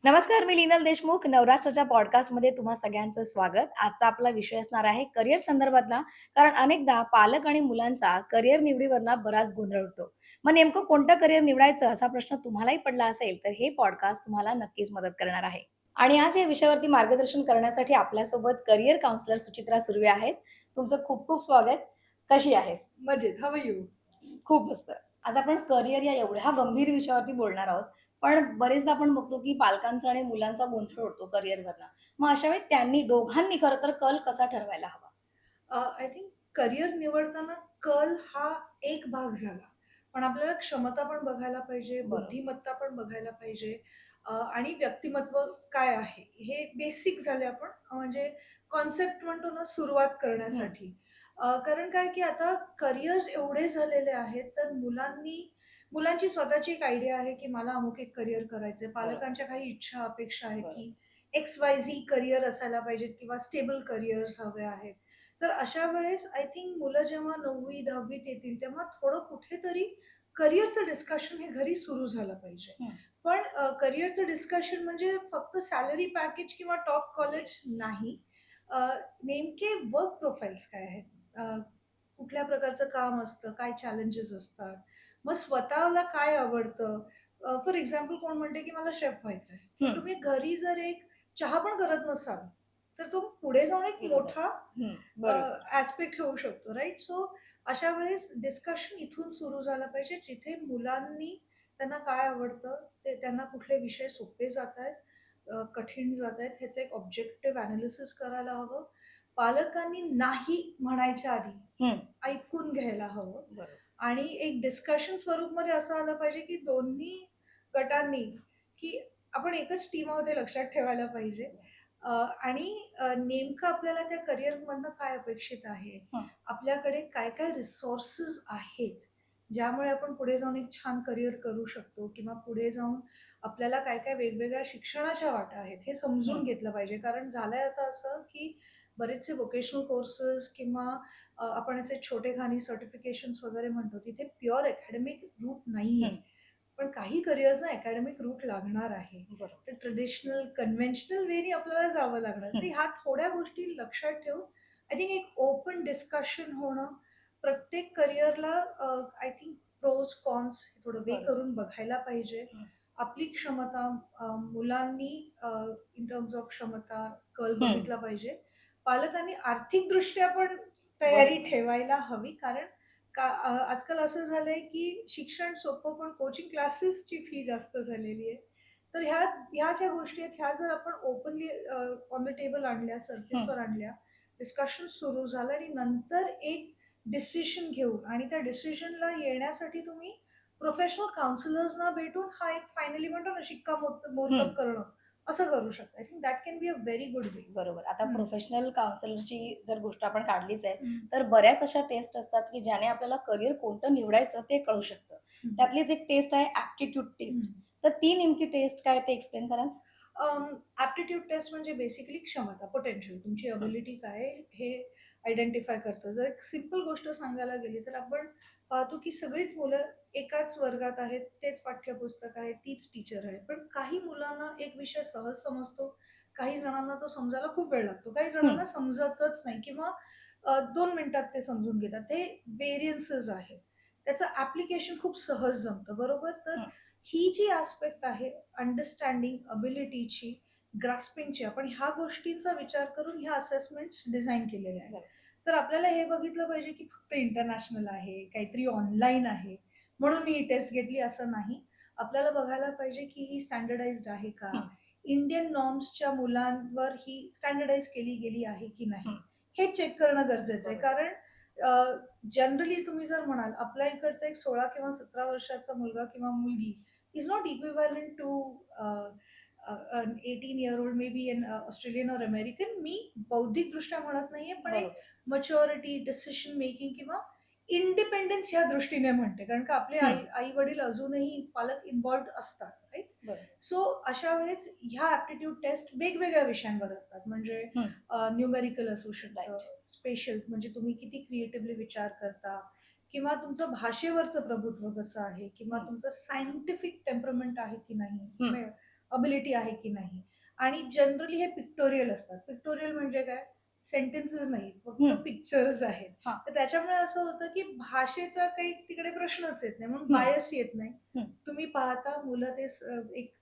नमस्कार, मी लीनल देशमुख. नवराष्ट्राच्या पॉडकास्टमध्ये तुम्हा सगळ्यांचं स्वागत. आजचा आपला विषय असणार आहे करिअर संदर्भातला. कारण अनेकदा पालक आणि मुलांचा करिअर निवडीवरनं बराच गोंधळ उडतो. मग नेमकं कोणतं करिअर निवडायचं असा प्रश्न तुम्हालाही पडला असेल, तर हे पॉडकास्ट तुम्हाला नक्कीच मदत करणार आहे. आणि आज या विषयावरती मार्गदर्शन करण्यासाठी आपल्यासोबत करिअर काउंसलर सुचित्रा सुर्वे आहेत. तुमचं खूप खूप स्वागत. कशी आहेस? मजेत. How are you? खूप मस्त. आज आपण करिअर या एवढ्या गंभीर विषयावरती बोलणार आहोत. पण बरेचदा आपण बघतो, की पालकांचा आणि मुलांचा गोंधळ उडतो करिअरवरनं. मग अशा वेळी त्यांनी दोघांनी खरं तर कल कसा ठरवायला हवा? आय थिंक करिअर निवडताना कल हा एक भाग झाला. पण आपल्याला क्षमता पण बघायला पाहिजे, बरोबर. बुद्धिमत्ता पण बघायला पाहिजे आणि व्यक्तिमत्व काय आहे, हे बेसिक झाले आपण म्हणजे कॉन्सेप्ट म्हणतो ना सुरुवात हं. करण्यासाठी. कारण काय की आता करिअर्स एवढे झालेले आहेत, तर मुलांची स्वतःची एक आयडिया आहे, की मला अमुक एक करिअर करायचंय. बरोबर, पालकांच्या काही इच्छा, अपेक्षा आहेत, बरोबर. की XYZ करिअर असायला पाहिजेत किंवा स्टेबल करिअर्स हवे आहेत. तर अशा वेळेस आय थिंक मुलं जेव्हा 9वी 10वीत येतील तेव्हा थोडं कुठेतरी करिअरचं डिस्कशन हे घरी सुरू झालं पाहिजे. हं. पण करिअरचं डिस्कशन म्हणजे फक्त सॅलरी पॅकेज किंवा टॉप कॉलेज येस. नाही. अ, नेमके वर्क प्रोफाइल्स काय आहेत? कुठल्या प्रकारचं काम असतं? काय चॅलेंजेस असतात? मग स्वतःला काय आवडतं? फॉर एक्झाम्पल कोण म्हणते की मला शेफ व्हायचंय. पण हं. तुम्ही घरी जर एक चहा पण करत नसाल, तर तो पुढे जाऊन एक मोठा विरोधाभास. हं. बरोबर. ॲस्पेक्ट होऊ शकतो, राइट? सो अशा वेळेस डिस्कशन इथून सुरू झालं पाहिजे, जिथे मुलांनी त्यांना काय आवडतं, ते त्यांना कुठले विषय सोपे जातायत, कठीण जातायत, ह्याचं एक ऑब्जेक्टिव्ह एनालिसिस करायला हवं. पालकांनी नाही म्हणायच्या आधी हं. ऐकून घ्यायला हवं बरोबर. आणि एक डिस्कशन स्वरूपमध्ये असं आलं पाहिजे, की दोन्ही गटांनी, की आपण एकच टीम आहोत हे लक्षात ठेवायला पाहिजे. आणि नेमकं आपल्याला त्या करिअरमधनं काय अपेक्षित आहे? हं. आपल्याकडे काय-काय रिसोर्सेस आहेत, ज्यामुळे आपण पुढे जाऊन एक छान करिअर करू शकतो किंवा पुढे जाऊन आपल्याला काय-काय वेगवेगळ्या शिक्षणाच्या वाटा आहेत, हे समजून हं. घेतलं पाहिजे. कारण झालंय आता असं, की बरेचसे व्होकेशनल कोर्सेस किंवा आपण असे छोटेखानी सर्टिफिकेशन्स वगैरे म्हणतो, तिथे प्युअर अकॅडमिक रूट नाहीये. हं. पण काही करिअर्सना अकॅडमिक रूट लागणार आहे. बरोबर. तर ट्रेडिशनल, कन्व्हेन्शनल वेनी आपल्याला जावं लागणार. तर हं. ह्या थोड्या गोष्टी लक्षात ठेवून आय थिंक एक ओपन डिस्कशन होणं, प्रत्येक करिअरला आय थिंक प्रोज, कॉन्स हे थोडं वेग बरोबर. करून बघायला पाहिजे. हं. आपली क्षमता मुलांनी इन टर्म्स ऑफ क्षमता कल हं. बघितला पाहिजे. पालकांनी आर्थिकदृष्ट्या पण तयारी बरोबर. ठेवायला हवी. कारण आजकाल असं झालंय, की शिक्षण सोपं पण कोचिंग क्लासेसची फी जास्त झालेली आहे. तर ह्या ज्या गोष्टी आहेत, ह्या जर आपण ओपनली ऑन द टेबल आणल्या, हं. सरफेसवर आणल्या, डिस्कशन सुरू झालं आणि नंतर एक डिसिजन घेऊन आणि त्या डिसिजनला येण्यासाठी तुम्ही प्रोफेशनल काउन्सिलर्सना भेटून हा एक फायनली म्हणतो ना, हं. शिक्कामोर्तब करणं, असं करू शकता. I think that can be a very good way. बरोबर. आता हं, प्रोफेशनल काउन्सिलरची जर गोष्ट आपण काढलीच आहे, हं, तर बऱ्याच अशा टेस्ट असतात, की ज्याने आपल्याला करियर कोणतं निवडायचं ते कळू शकतं. हं, त्यातलीच एक टेस्ट आहे ॲप्टिट्यूड हं. टेस्ट. तर ती नेमकी टेस्ट काय ते एक्सप्लेन कराल? ॲप्टिट्यूड टेस्ट म्हणजे बेसिकली क्षमता, पोटेन्शियल तुमची हं. एबिलिटी काय आहे, हे आयडेंटिफाय करतं. जर एक सिंपल गोष्ट सांगायला गेली, तर आपण पाहतो की सगळीच मुलं एकाच वर्गात आहेत, तेच पाठ्यपुस्तक आहे, तीच टीचर आहे. पण काही मुलांना एक विषय सहज समजतो, काही जणांना तो समजायला खूप वेळ लागतो, काही हं. जणांना समजतच नाही किंवा 2 मिनिटात ते समजून घेतात. ते व्हेरियन्सेस आहेत. त्याचं ॲप्लिकेशन खूप सहज जमतं, बरोबर? तर हं. ही जी ॲस्पेक्ट आहे अंडरस्टँडिंग, अबिलिटीची, ग्रास्पिंगची, आपण ह्या गोष्टींचा विचार करून ह्या असेसमेंट्स डिझाइन केलेल्या आहेत. बरोबर. तर आपल्याला हे बघितलं पाहिजे, की फक्त इंटरनॅशनल आहे, काहीतरी ऑनलाईन आहे, म्हणून मी ही टेस्ट घेतली असं नाही. आपल्याला बघायला पाहिजे, की ही स्टँडर्डाइज्ड आहे का? हं. इंडियन नॉर्म्सच्या मुलांवर ही स्टँडर्डाइज केली गेली आहे की नाही? हं. हे चेक करणं गरजेचं आहे. बरोबर. कारण जनरली तुम्ही जर म्हणाल, आपल्या इकडचा एक 16 किंवा 17 वर्षाचा मुलगा किंवा मुलगी is not equivalent to an 18-year-old, maybe an Australian or American. मी बौद्धिकदृष्ट्या म्हणत नाहीये, पण एक बरोबर. मॅच्युरिटी, डिसिजन मेकिंग किंवा इंडिपेंडन्स ह्या दृष्टीने म्हणते. कारण का आपले हं. आई-वडील अजूनही पालक इन्व्हॉल्व्ड असतात, राइट? बरोबर. सो अशा वेळेस ह्या ॲप्टिट्यूड टेस्ट वेगवेगळ्या विषयांवर असतात. म्हणजे हं. न्यूमेरिकल असू शकतं, राइट. स्पेशल म्हणजे तुम्ही किती क्रिएटिव्हली विचार करता किंवा तुमचं भाषेवरचं प्रभुत्व कसं आहे किंवा हं. तुमचं सायंटिफिक टेम्परमेंट आहे की नाही. हं. अबिलिटी आहे की नाही. आणि जनरली हे पिक्टोरियल असतात. पिक्टोरियल म्हणजे काय? सेंटेन्सेस नाहीत, फक्त हं. पिक्चर्स आहेत. हां. तर त्याच्यामुळे असं होतं की भाषेचा काही तिकडे प्रश्नच येत नाही, म्हणून हं, बायस येत नाही. हं. तुम्ही पाहता मुलं ते एक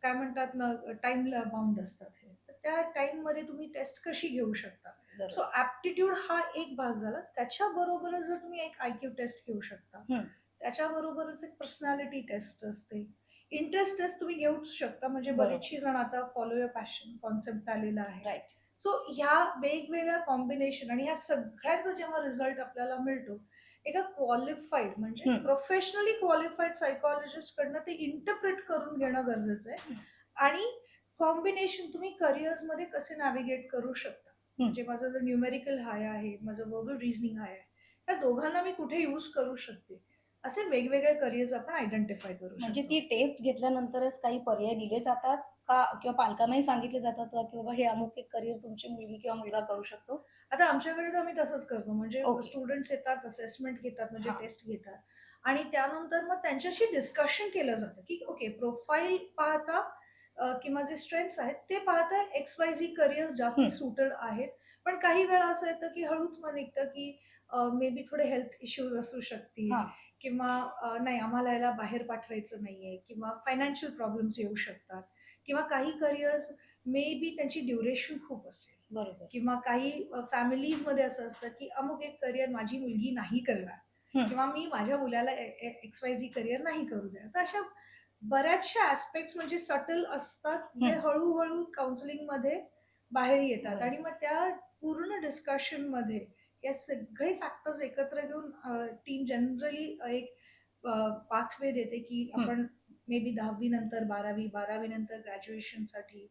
काय म्हणतात ना, टाईमला बाउंड असतात हे. तर त्या टाईममध्ये तुम्ही टेस्ट कशी घेऊ शकता? सो बरोबर. ॲप्टिट्यूड हा एक भाग झाला. त्याच्याबरोबरच जर तुम्ही एक आय-क्यू टेस्ट घेऊ शकता. हं. त्याच्याबरोबरच एक पर्सनॅलिटी टेस्ट असते. इंटरेस्ट टेस्ट तुम्ही घेऊच शकता. म्हणजे बरोबर. बरीचशी जण आता फॉलो युअर पॅशन कॉन्सेप्ट आलेला आहे. राइट. सो ह्या वेगवेगळ्या कॉम्बिनेशन आणि ह्या सगळ्यांचा जेव्हा रिझल्ट आपल्याला मिळतो, एका क्वालिफाईड म्हणजे हं. प्रोफेशनली क्वालिफाईड सायकॉलॉजिस्ट कडनं ते इंटरप्रेट करून घेणं गरजेचं आहे. हं. आणि कॉम्बिनेशन तुम्ही करिअर्समध्ये कसे नॅव्हिगेट करू शकता. हं. म्हणजे माझं जर न्यूमेरिकल हाय आहे, माझं व्हर्बल रिझनिंग हाय आहे. या दोघांना मी कुठे यूज करू शकते. असे वेगवेगळे करिअर्स आपण आयडेंटिफाय करू म्हणजे शकतो. ती टेस्ट घेतल्यानंतरच काही पर्याय दिले जातात का? किंवा पालकांनाही सांगितले जातात का, की बाबा हे अमुक एक करियर तुमची मुलगी किंवा मुलगा करू शकतो? आता आमच्याकडे तर आम्ही तसंच करतो. म्हणजे ओके. स्टुडंट्स येतात, असेसमेंट घेतात, म्हणजे हां. टेस्ट घेतात आणि त्यानंतर मग त्यांच्याशी डिस्कशन केलं जातं, की ओके प्रोफाईल पाहता किंवा जे स्ट्रेंथ्स आहेत ते पाहता एक्स-वाय-झी करिअर्स जास्ती हं. सुटेड आहेत. पण काही वेळा असं येतं, की हळूच मग निघतं, की मे बी थोडे हेल्थ इश्यूज असू शकतील हां. किंवा नाही आम्हाला याला बाहेर पाठवायचं नाहीये किंवा फायनान्शियल प्रॉब्लेम्स येऊ शकतात किंवा काही करिअर्स मे बी त्यांची ड्युरेशन खूप असेल. बरोबर. किंवा काही फॅमिलीजमध्ये असं असतं, की अमुक एक करियर माझी मुलगी नाही करणार हं. किंवा मी माझ्या मुलाला एक्स-वाय-झी करियर नाही करू देणार. तर अशा बऱ्याचशा ॲस्पेक्ट्स म्हणजे सटल असतात, जे हं. हळू-हळू काउन्सिलिंगमध्ये बाहेर येतात आणि बरोबर. मग त्या पूर्ण डिस्कशनमध्ये या सगळे फॅक्टर्स एकत्र घेऊन टीम जनरली एक पाथवे देते, की हं. आपण मे बी 10वी नंतर 12वी, 12वी नंतर ग्रॅज्युएशनसाठी,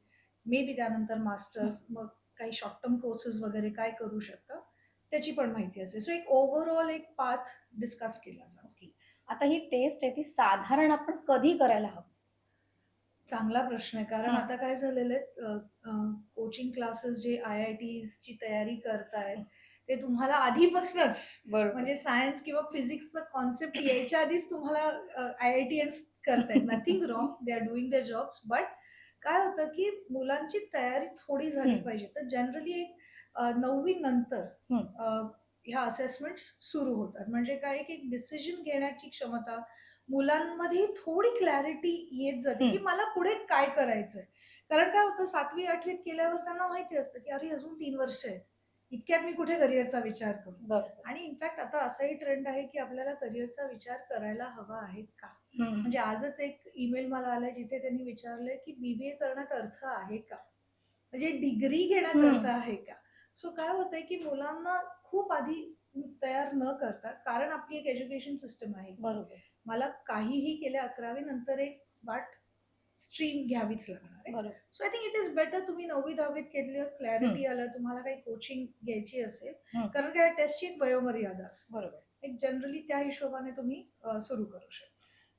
मे बी त्यानंतर हं. मास्टर्स, मग काही शॉर्ट टर्म कोर्सेस वगैरे काय करू शकता, त्याची पण माहिती असते. सो एक ओव्हरऑल एक पाथ डिस्कस केला जातो. ओके. आता ही टेस्ट आहे ती साधारण आपण कधी करायला हवी? चांगला प्रश्न आहे. कारण हं. आता काय झालेलं आहे कोचिंग क्लासेस जे आय-आय-टीजची तयारी करतायत, हं. ते तुम्हाला आधीपासूनच बरोबर. म्हणजे सायन्स किंवा फिजिक्सचा कॉन्सेप्ट यायच्या आधीच तुम्हाला आय-आय-टीयन्स करतायत. Nothing wrong, they are doing their jobs. But काय होतं, की मुलांची तयारी थोडी झाली हं. पाहिजे. तर जनरली एक 9वी नंतर हं. ह्या असेसमेंट्स सुरू होतात. म्हणजे काय, एक एक डिसिजन घेण्याची क्षमता मुलांमध्ये थोडी क्लॅरिटी येत जाते, हं. की मला पुढे काय करायचंय. कारण काय होतं 7वी-8वीत केल्यावर त्यांना माहिती असतं, की अरे अजून 3 वर्ष आहेत. इतक्यात मी कुठे करिअरचा विचार करू. बरोबर. आणि इनफॅक्ट आता असाही ट्रेंड आहे, की आपल्याला करिअरचा विचार करायला हवा आहे का? हं. म्हणजे आजच एक ईमेल मला आलाय जिथे त्यांनी विचारलंय, की बी करण्यात अर्थ आहे का? म्हणजे डिग्री घेण्यात अर्थ हं. आहे का? सो काय होतंय, की मुलांना खूप आधी तयार न करता, कारण आपली एक एज्युकेशन सिस्टम आहे, की बरोबर. मला काहीही केलं 11वी नंतर एक वाट स्ट्रीम घ्यावीच लागणार आहे. बरोबर. So I think it is better तुम्ही 9वी-10वीत घेतली, हं. क्लॅरिटी आलं, तुम्हाला काही कोचिंग घ्यायची असेल, हं. कारण काय टेस्टची एक वयोमर्यादा असते. बरोबर. एक जनरली त्या हिशोबाने तुम्ही सुरू करू शकता.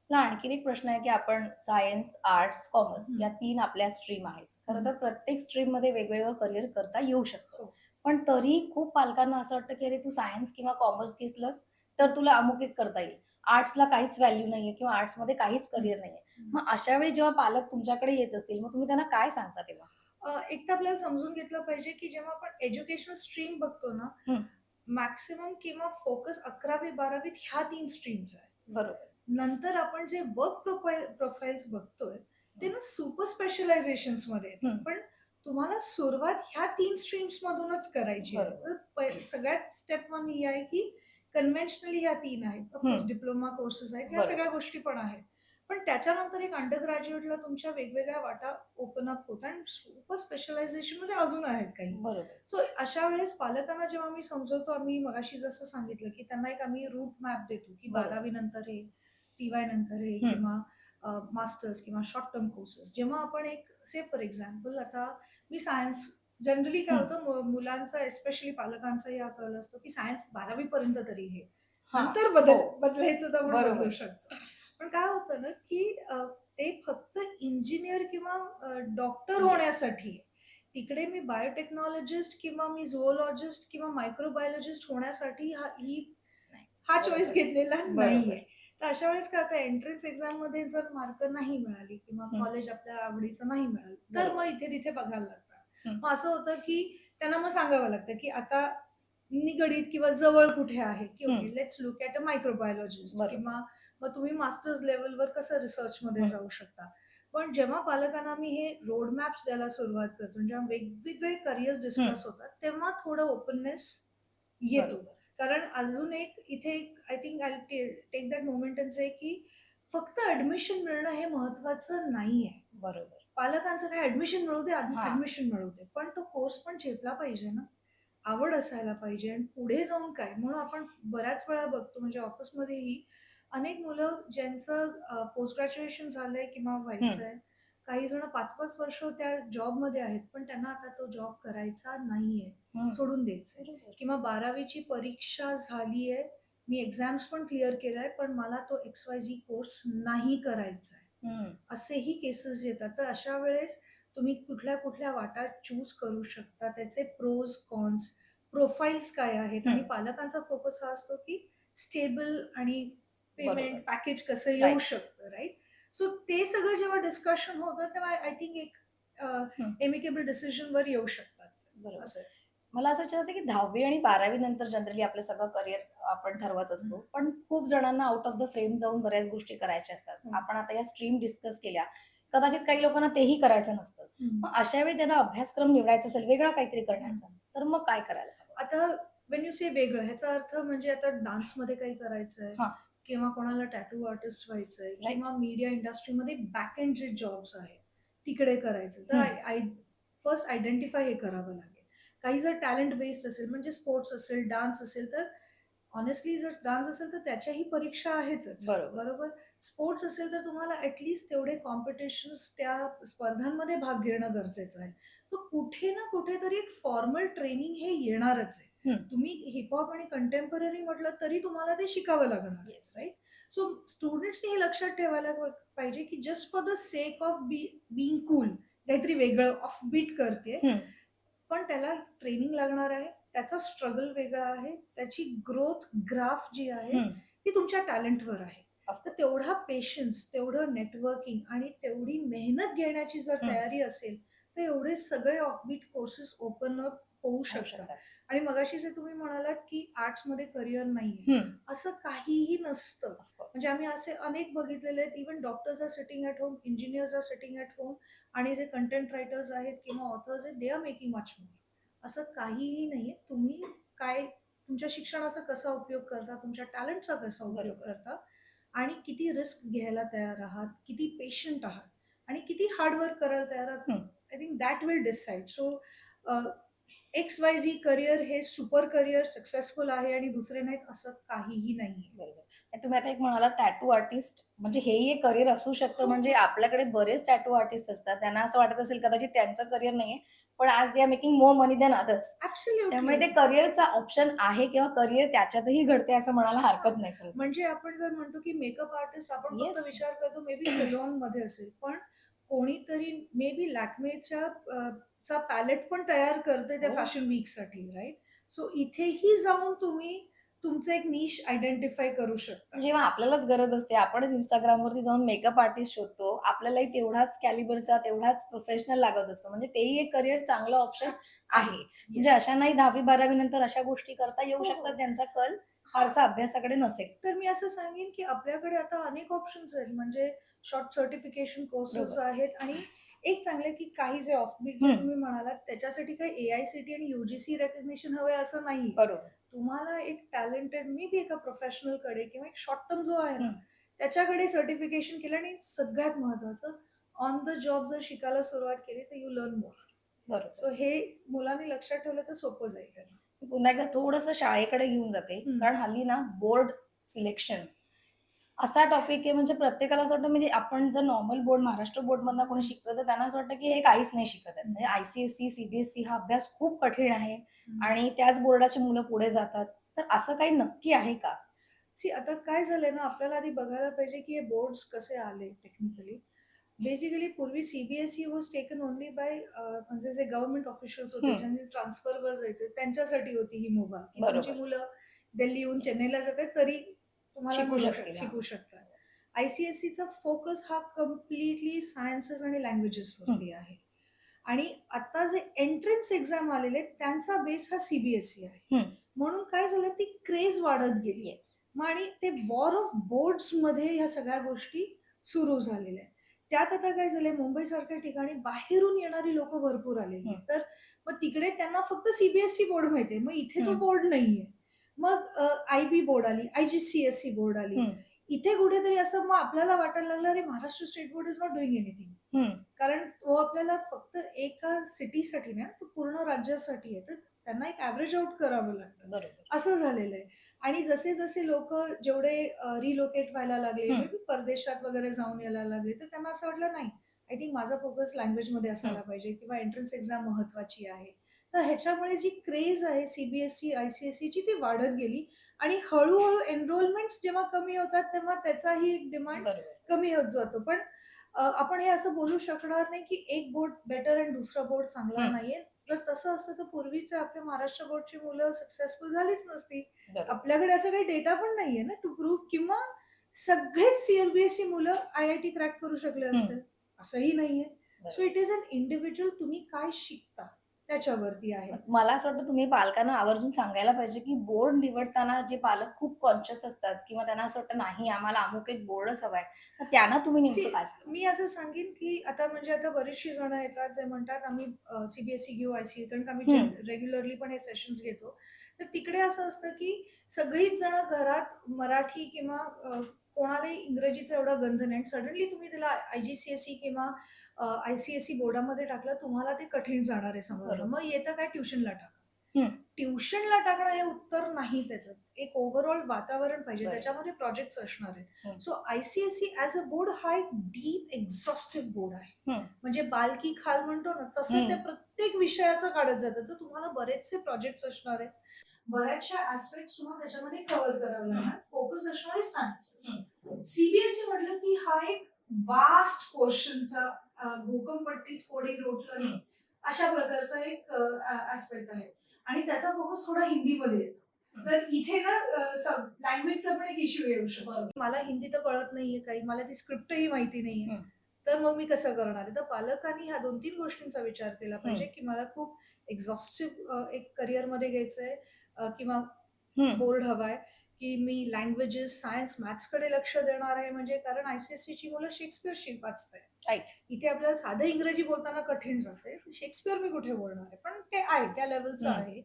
मला आणखीन एक प्रश्न आहे, की आपण सायन्स, आर्ट्स, कॉमर्स हं, या 3 आपल्या स्ट्रीम आहेत. खरं हं. तर प्रत्येक स्ट्रीममध्ये वेगवेगळं करियर करता येऊ शकतं. हो. पण तरीही खूप पालकांना असं वाटतं, की अरे तू सायन्स किंवा कॉमर्स घेतलंस, तर तुला अमुक एक करता येईल. आर्ट्सला काहीच व्हॅल्यू नाहीये किंवा आर्ट्समध्ये काहीच हं, करियर नाहीये. हं. मग अशा वेळी जेव्हा पालक तुमच्याकडे येत असतील, मग तुम्ही त्यांना काय सांगता तेव्हा? एक तर आपल्याला समजून घेतलं पाहिजे, की जेव्हा आपण एज्युकेशनल स्ट्रीम बघतो ना, हं. मॅक्सिमम किंवा फोकस 11वी-12वीत ह्या 3 स्ट्रीमचा आहे. बरोबर. नंतर आपण जे वर्क प्रोफाइल्स बघतोय, ते ना सुपर स्पेशलायझेशन्समध्ये येतात. हं. पण तुम्हाला सुरुवात ह्या 3 स्ट्रीम्समधूनच करायची आहे. बरोबर. तर सगळ्यात स्टेप 1 ही आहे, की कन्व्हेन्शनली ह्या 3 आहेत. ऑफकोर्स हं. डिप्लोमा कोर्सेस आहेत, ह्या बरोबर. सगळ्या गोष्टी पण आहेत. पण त्याच्यानंतर एक अंडर ग्रॅज्युएटला तुमच्या वेगवेगळ्या वाटा ओपन अप होतात आणि सुपर स्पेशलायझेशनमध्ये अजून आहेत काही. बरोबर. सो अशा वेळेस पालकांना जेव्हा मी समजवतो, आम्ही मगाशी जसं सांगितलं, की त्यांना एक आम्ही रूट मॅप देतो, की बरोबर. 12वी नंतर हे, टी-वाय नंतर हे हं. किंवा मास्टर्स किंवा शॉर्ट टर्म कोर्सेस. जेव्हा आपण एक से फॉर एक्झाम्पल आता मी सायन्स जनरली काय हं. होतं मुलांचा एस्पेशली पालकांचाही हा कल असतो, की सायन्स 12वी पर्यंत तरी घे. हां. नंतर हो. बदलायचं तर आपण बदलू बरोबर. शकतो. पण काय होतं ना, की ते फक्त इंजिनिअर किंवा डॉक्टर येस. होण्यासाठी आहे. तिकडे मी बायोटेक्नॉलॉजिस्ट किंवा मी झूओलॉजिस्ट किंवा मायक्रोबायोलॉजिस्ट होण्यासाठी नाही. हा चॉईस बरोबर. घेतलेला बरोबर. नाहीये. तर अशा वेळेस काय होतं, एंट्रन्स एक्झाममध्ये जर मार्क नाही मिळाली किंवा हं, कॉलेज आपल्या आवडीचं नाही मिळालं, तर मग बरोबर. इथे तिथे बघायला लागतात. हं, मग असं होतं, की त्यांना मग सांगावं लागतं, की आता निगडीत किंवा जवळ कुठे आहे, की हं, okay let's look at a microbiologist बरोबर. किंवा मग तुम्ही मास्टर्स लेव्हलवर कसं रिसर्चमध्ये हं, जाऊ शकता. पण जेव्हा पालकांना मी हे रोड मॅप्स द्यायला सुरुवात करतो, जेव्हा वेगवेगळे करिअर्स हं, डिस्कस होतात, तेव्हा थोडं ओपननेस येतो. बरोबर, कारण अजून एक इथे I think I take that moment and say की फक्त ॲडमिशन मिळणं हे महत्वाचं नाहीये. बरोबर. पालकांचं काय ॲडमिशन मिळू दे, हां, ॲडमिशन मिळू दे. पण तो कोर्स पण झेपला पाहिजे ना. आवड असायला पाहिजे आणि पुढे जाऊन काय? म्हणून आपण बऱ्याच वेळा बघतो म्हणजे ऑफिसमध्येही अनेक मुलं ज्यांचं पोस्ट ग्रॅज्युएशन झालंय किंवा हं, व्हायचंय. काही जण 5-5 वर्ष त्या जॉबमध्ये आहेत, पण त्यांना आता तो जॉब करायचा नाहीये, हं, सोडून द्यायचंय. बरोबर. किंवा 12वी परीक्षा झालीये, मी एक्झाम्स पण क्लिअर केलाय, पण मला तो एक्स-वाय-झी कोर्स नाही करायचा आहे. हं, असेही केसेस येतात. तर अशा वेळेस तुम्ही कुठल्या-कुठल्या वाटा चूज करू शकता. त्याचे प्रोज, कॉन्स, प्रोफाइल्स काय आहेत आणि हं, पालकांचा फोकस हा असतो, की स्टेबल आणि पेमेंट बरोबर. पॅकेज कसं येऊ राइट. शकतं, राइट? सो ते सगळं जेव्हा डिस्कशन होतं, तेव्हा आय थिंक एक हं, एमिकेबल डिसिजनवर येऊ शकतात. बरोबर. असं आहे. मला असं विचारायचं आहे, की 10वी आणि 12वी नंतर जनरली आपलं सगळं करियर आपण ठरवत हं, असतो. पण खूप जणांना आउट ऑफ द फ्रेम जाऊन बऱ्याच गोष्टी करायच्या असतात. हं, आपण आता या स्ट्रीम डिस्कस केल्या. कदाचित काही लोकांना तेही करायचं नसतं. हं, मग अशा वेळी त्यांना अभ्यासक्रम निवडायचा असेल, वेगळा काहीतरी हं. करण्याचा, तर मग काय करायला हवं? आता व्हेन यू से वेगळं ह्याचा अर्थ म्हणजे आता डान्समध्ये काही करायचंय हां, किंवा कोणाला टॅटू आर्टिस्ट व्हायचंय राइट. किंवा मीडिया इंडस्ट्रीमध्ये बॅक एंड जे जॉब्स आहेत तिकडे करायचं तर हं, आय आय फर्स्ट आयडेंटिफाय हे करावं लागेल. काही जर टॅलेंट बेस्ड असेल म्हणजे स्पोर्ट्स असेल डान्स असेल तर ऑनेस्टली जर डान्स असेल तर त्याच्याही परीक्षा आहेतच बरोबर. बरोबर. स्पोर्ट्स असेल तर तुम्हाला ऍटलीस्ट तेवढे कॉम्पिटिशन्स त्या स्पर्धांमध्ये भाग घेणं गरजेचं आहे. तर कुठे ना कुठेतरी एक फॉर्मल ट्रेनिंग हे येणारच आहे. हं, तुम्ही हिपहॉप आणि कंटेम्पररी म्हटलं तरी तुम्हाला ते शिकावं लागणार आहे, येस. राईट? सो स्टुडंट्सनी हे लक्षात ठेवायला पाहिजे, की just for the sake of being cool काहीतरी वेगळं ऑफबीट करते, हं, पण त्याला ट्रेनिंग लागणार आहे. त्याचा स्ट्रगल वेगळा आहे. त्याची ग्रोथ ग्राफ जी आहे, हं. ती तुमच्या टॅलेंटवर आहे. ऑफ तर कोर्स. तेवढा पेशन्स, तेवढं नेटवर्किंग आणि तेवढी मेहनत घेण्याची जर हं, तयारी असेल, तर एवढे सगळे ऑफबीट कोर्सेस ओपन अप होऊ होऊ शकतात. शकतात. आणि मगाशी जे तुम्ही म्हणालात, की आर्ट्समध्ये करियर नाहीये, हं, असं काहीही नसतं. Of course. म्हणजे आम्ही असे अनेक बघितलेले आहेत, even doctors are sitting at home, engineers are sitting at home आणि जे कंटेंट रायटर्स आहेत किंवा ऑथर्स आहेत, they are making much more. असं काहीही नाहीये. तुम्ही काय तुमच्या शिक्षणाचा कसा उपयोग करता, तुमच्या टॅलेंटचा कसा उपयोग बरोबर. करता आणि किती रिस्क घ्यायला तयार आहात, किती पेशंट आहात आणि किती हार्ड वर्क करायला तयार आहात. हं. I think that will decide. So x-Y-Zee career हे सुपर करियर सक्सेसफुल आहे आणि दुसरे नाहीत असं काहीही नाहीये. बरोबर. तुम्ही आता एक म्हणालात टॅटू आर्टिस्ट म्हणजे हेही एक करियर असू शकतं. हो, म्हणजे हो. आपल्याकडे बरेच टॅटू आर्टिस्ट असतात. त्यांना असं वाटत असेल कदाचित त्यांचं करियर नाहीये. पण आज दे are making more money than others. त्यामुळे ॲब्सोल्युटली. ते करियरचा ऑप्शन आहे किंवा करियर त्याच्यातही घडते असं म्हणायला हां. हरकत नाही खरं तर. म्हणजे आपण जर म्हणतो, की मेकअप आर्टिस्ट आपण फक्त येस. विचार करतो मे बी सलॉनमध्ये असेल. पण कोणीतरी मे बी Lakméच्या चा पॅलेट पण तयार करतंय त्या हो. Fashion वीकसाठी right? सो इथेही जाऊन तुम्ही तुमचं एक निश आयडेंटिफाय करू शकता. जेव्हा आपल्यालाच गरज असते, आपणच Instagramवरती जाऊन मेकअप आर्टिस्ट शोधतो. आपल्यालाही तेवढाच कॅलिबरचा, तेवढाच प्रोफेशनल लागत असतो. म्हणजे तेही एक करियर चांगलं ऑप्शन आहे. म्हणजे येस. अशांनाही 10वी-12वी नंतर अशा गोष्टी करता येऊ हो, शकतात, हो. ज्यांचा कल हां. फारसा अभ्यासाकडे नसेल. तर मी असं सांगेन, की आपल्याकडे आता अनेक ऑप्शन्स आहेत. म्हणजे शॉर्ट सर्टिफिकेशन कोर्सेस बरोबर. आहेत आणि एक चांगलं आहे, की काही जे ऑफबीट जे हं, तुम्ही म्हणालात, त्याच्यासाठी काही ए-आय-सी-टी आणि यू-जी-सी रिकॉग्निशन हवंय असं नाहीये. बरोबर. तुम्हाला एक टॅलेंटेड मे बी एका प्रोफेशनलकडे किंवा एक शॉर्ट टर्म जो आहे ना, हं, त्याच्याकडे सर्टिफिकेशन केलं आणि सगळ्यात महत्त्वाचं ऑन द जॉब जर शिकायला सुरुवात केली, तर यू लर्न मोर. बरोबर. सो हे मुलांनी लक्षात ठेवलं तर सोपं जाईल त्यांना. मी पुन्हा एकदा थोडंसं शाळेकडे घेऊन जाते. हं. कारण हल्ली ना बोर्ड सिलेक्शन असा टॉपिक आहे म्हणजे प्रत्येकाला असं वाटतं म्हणजे आपण जर नॉर्मल बोर्ड महाराष्ट्र बोर्डमधनं कोणी हं, शिकतो तर त्यांना असं वाटतं की हे काहीच नाही शिकत आहेत. हं, म्हणजे आय-सी-एस-सी, सी-बी-एस-ई हा अभ्यास खूप कठीण आहे हं. आणि त्याच बोर्डाची मुलं पुढे जातात. तर असं काही नक्की आहे का? सी आता काय झालंय ना, आपल्याला आधी बघायला पाहिजे, की हे बोर्ड्स कसे आले टेक्निकली. बेसिकली पूर्वी CBSE was taken only by म्हणजे जे गव्हर्नमेंट ऑफिशियल्स होते, हं, ज्यांनी ट्रान्सफरवर जायचे, त्यांच्यासाठी होती ही मुभा, की तुमची बरोबर. मुलं दिल्लीहून येस. चेन्नईला जातायत, तरी तुम्हाला शिकू शकतील. हां. शिकू शकतात. आय-सी-एस-सीचा फोकस हा कम्प्लिटली सायन्सेस आणि हं. लँग्वेजेसवरती आहे. आणि आता जे एंट्रन्स एक्झाम आलेले आहेत, त्यांचा बेस हा सी आहे. हं. म्हणून काय झालं, ती क्रेज वाढत गेली. येस. मग आणि ते वॉर ऑफ बोर्ड्समध्ये ह्या सगळ्या गोष्टी सुरू झालेल्या आहेत. त्यात आता काय झालंय, मुंबईसारख्या ठिकाणी बाहेरून येणारी लोकं भरपूर आलेली आहेत. तर मग तिकडे त्यांना फक्त सी बोर्ड माहिती आहे. मग इथे तो हं. बोर्ड नाहीये. मग आय-बी बोर्ड आली, आय-जी-सी-एस-सी बोर्ड आली. हं. इथे कुठेतरी असं मग आपल्याला वाटायला लागलं, अरे Maharashtra state board is not doing anything. हं. कारण तो आपल्याला फक्त एका सिटीसाठी नाही, तो पूर्ण राज्यासाठी आहे. तर त्यांना एक ॲव्हरेज आउट करावं लागतं. बरोबर. असं झालेलं आहे. आणि जसे-जसे लोकं जेवढे रिलोकेट व्हायला लागले, हं. मे बी परदेशात वगैरे जाऊन यायला लागले, तर त्यांना असं वाटलं नाही, आय थिंक माझा फोकस लँग्वेजमध्ये असायला पाहिजे किंवा एंट्रन्स एक्झाम महत्त्वाची आहे. तर ह्याच्यामुळे जी क्रेज आहे सी आय-सी-एस-सीची ती वाढत गेली आणि हळू एनरोलमेंट्स जेव्हा कमी होतात, तेव्हा त्याचाही एक डिमांड बरोबर. कमी होत जातो. पण आपण हे असं बोलू शकणार नाही, की एक बोर्ड बेटर आणि दुसरा बोर्ड चांगला हं. नाहीये. जर तसं असतं तर पूर्वीचे आपल्या महाराष्ट्र बोर्डची मुलं सक्सेसफुल झालीच नसती. बरोबर. आपल्याकडे असा काही डेटा पण नाहीये ना टू प्रूव्ह, किंवा सगळेच सी मुलं आय-आय-टी क्रॅक करू शकले हं. असतील, असंही नाहीये. सो बरोबर. इट इज अन इंडिव्हिज्युअल, तुम्ही काय शिकता त्याच्यावरती आहे. मला असं वाटतं तुम्ही पालकांना आवर्जून सांगायला पाहिजे, की बोर्ड निवडताना जे पालक खूप कॉन्शियस असतात किंवा त्यांना असं वाटतं नाही आम्हाला अमुक एक बोर्डच हवाय. तर त्यांना तुम्ही सी नेमकं काय सांगाल? मी असं सांगेन, की आता म्हणजे आता बरीचशी जण येतात जे म्हणतात आम्ही घेऊ, कारण का आम्ही हं. रेग्युलरली पण हे सेशन्स घेतो. तर तिकडे असं असतं, की सगळीच जण घरात मराठी किंवा कोणालाही इंग्रजीचा एवढा गंध नाही. सडनली तुम्ही त्याला आय-जी-सी-एस-सी किंवा आय-सी-एस-सी बोर्डामध्ये टाकलं, तुम्हाला ते कठीण जाणार आहे समजणं. बरोबर. मग येतं काय, ट्युशनला टाका. हं. ट्युशनला टाकणं हे उत्तर नाही त्याचं. एक ओव्हरऑल वातावरण पाहिजे. बरोबर. त्याच्यामध्ये प्रोजेक्ट्स असणार आहेत. हं. So I-C-S-C as a board हा एक डीप एक्झॉस्टिव्ह बोर्ड आहे. हं. म्हणजे बाल खाल म्हणतो ना, तसं ते हं. प्रत्येक विषयाचं काढत जातं. तर तुम्हाला बरेचसे प्रोजेक्ट्स असणार आहेत. बऱ्याचशा ॲस्पेक्ट्स तुम्हाला त्याच्यामध्ये कव्हर करावे लागणार. फोकस असणार आहे सायन्स. म्हटलं की हा एक वास्ट पोर्शनचा भूकंपट्टी थोडी रोटलं अशा प्रकारचा एक ॲस्पेक्ट आहे. आणि त्याचा फोकस थोडा हिंदीमध्ये येतो. तर इथे ना लँग्वेजचा पण एक इश्यू येऊ शकतो. मला हिंदी तर कळत नाहीये काही, मला ती स्क्रिप्टही माहिती नाहीये. तर मग मी कसं करणार आहे? तर पालकांनी ह्या 2-3 गोष्टींचा विचार केला पाहिजे, की मला खूप एक्झॉस्टिव्ह एक करिअरमध्ये घ्यायचंय किंवा हं. बोर्ड हवाय, की मी लँग्वेजेस, सायन्स, मॅथ्सकडे लक्ष देणार आहे. म्हणजे कारण आय-सी-एस-सीची मुलं शेक्सपिअर वाचतायत. राइट. इथे आपल्याला साधं इंग्रजी बोलताना कठीण जातंय. शेक्सपिअर मी कुठे बोलणार आहे? पण ते आहे, त्या लेव्हलचं हं. आहे.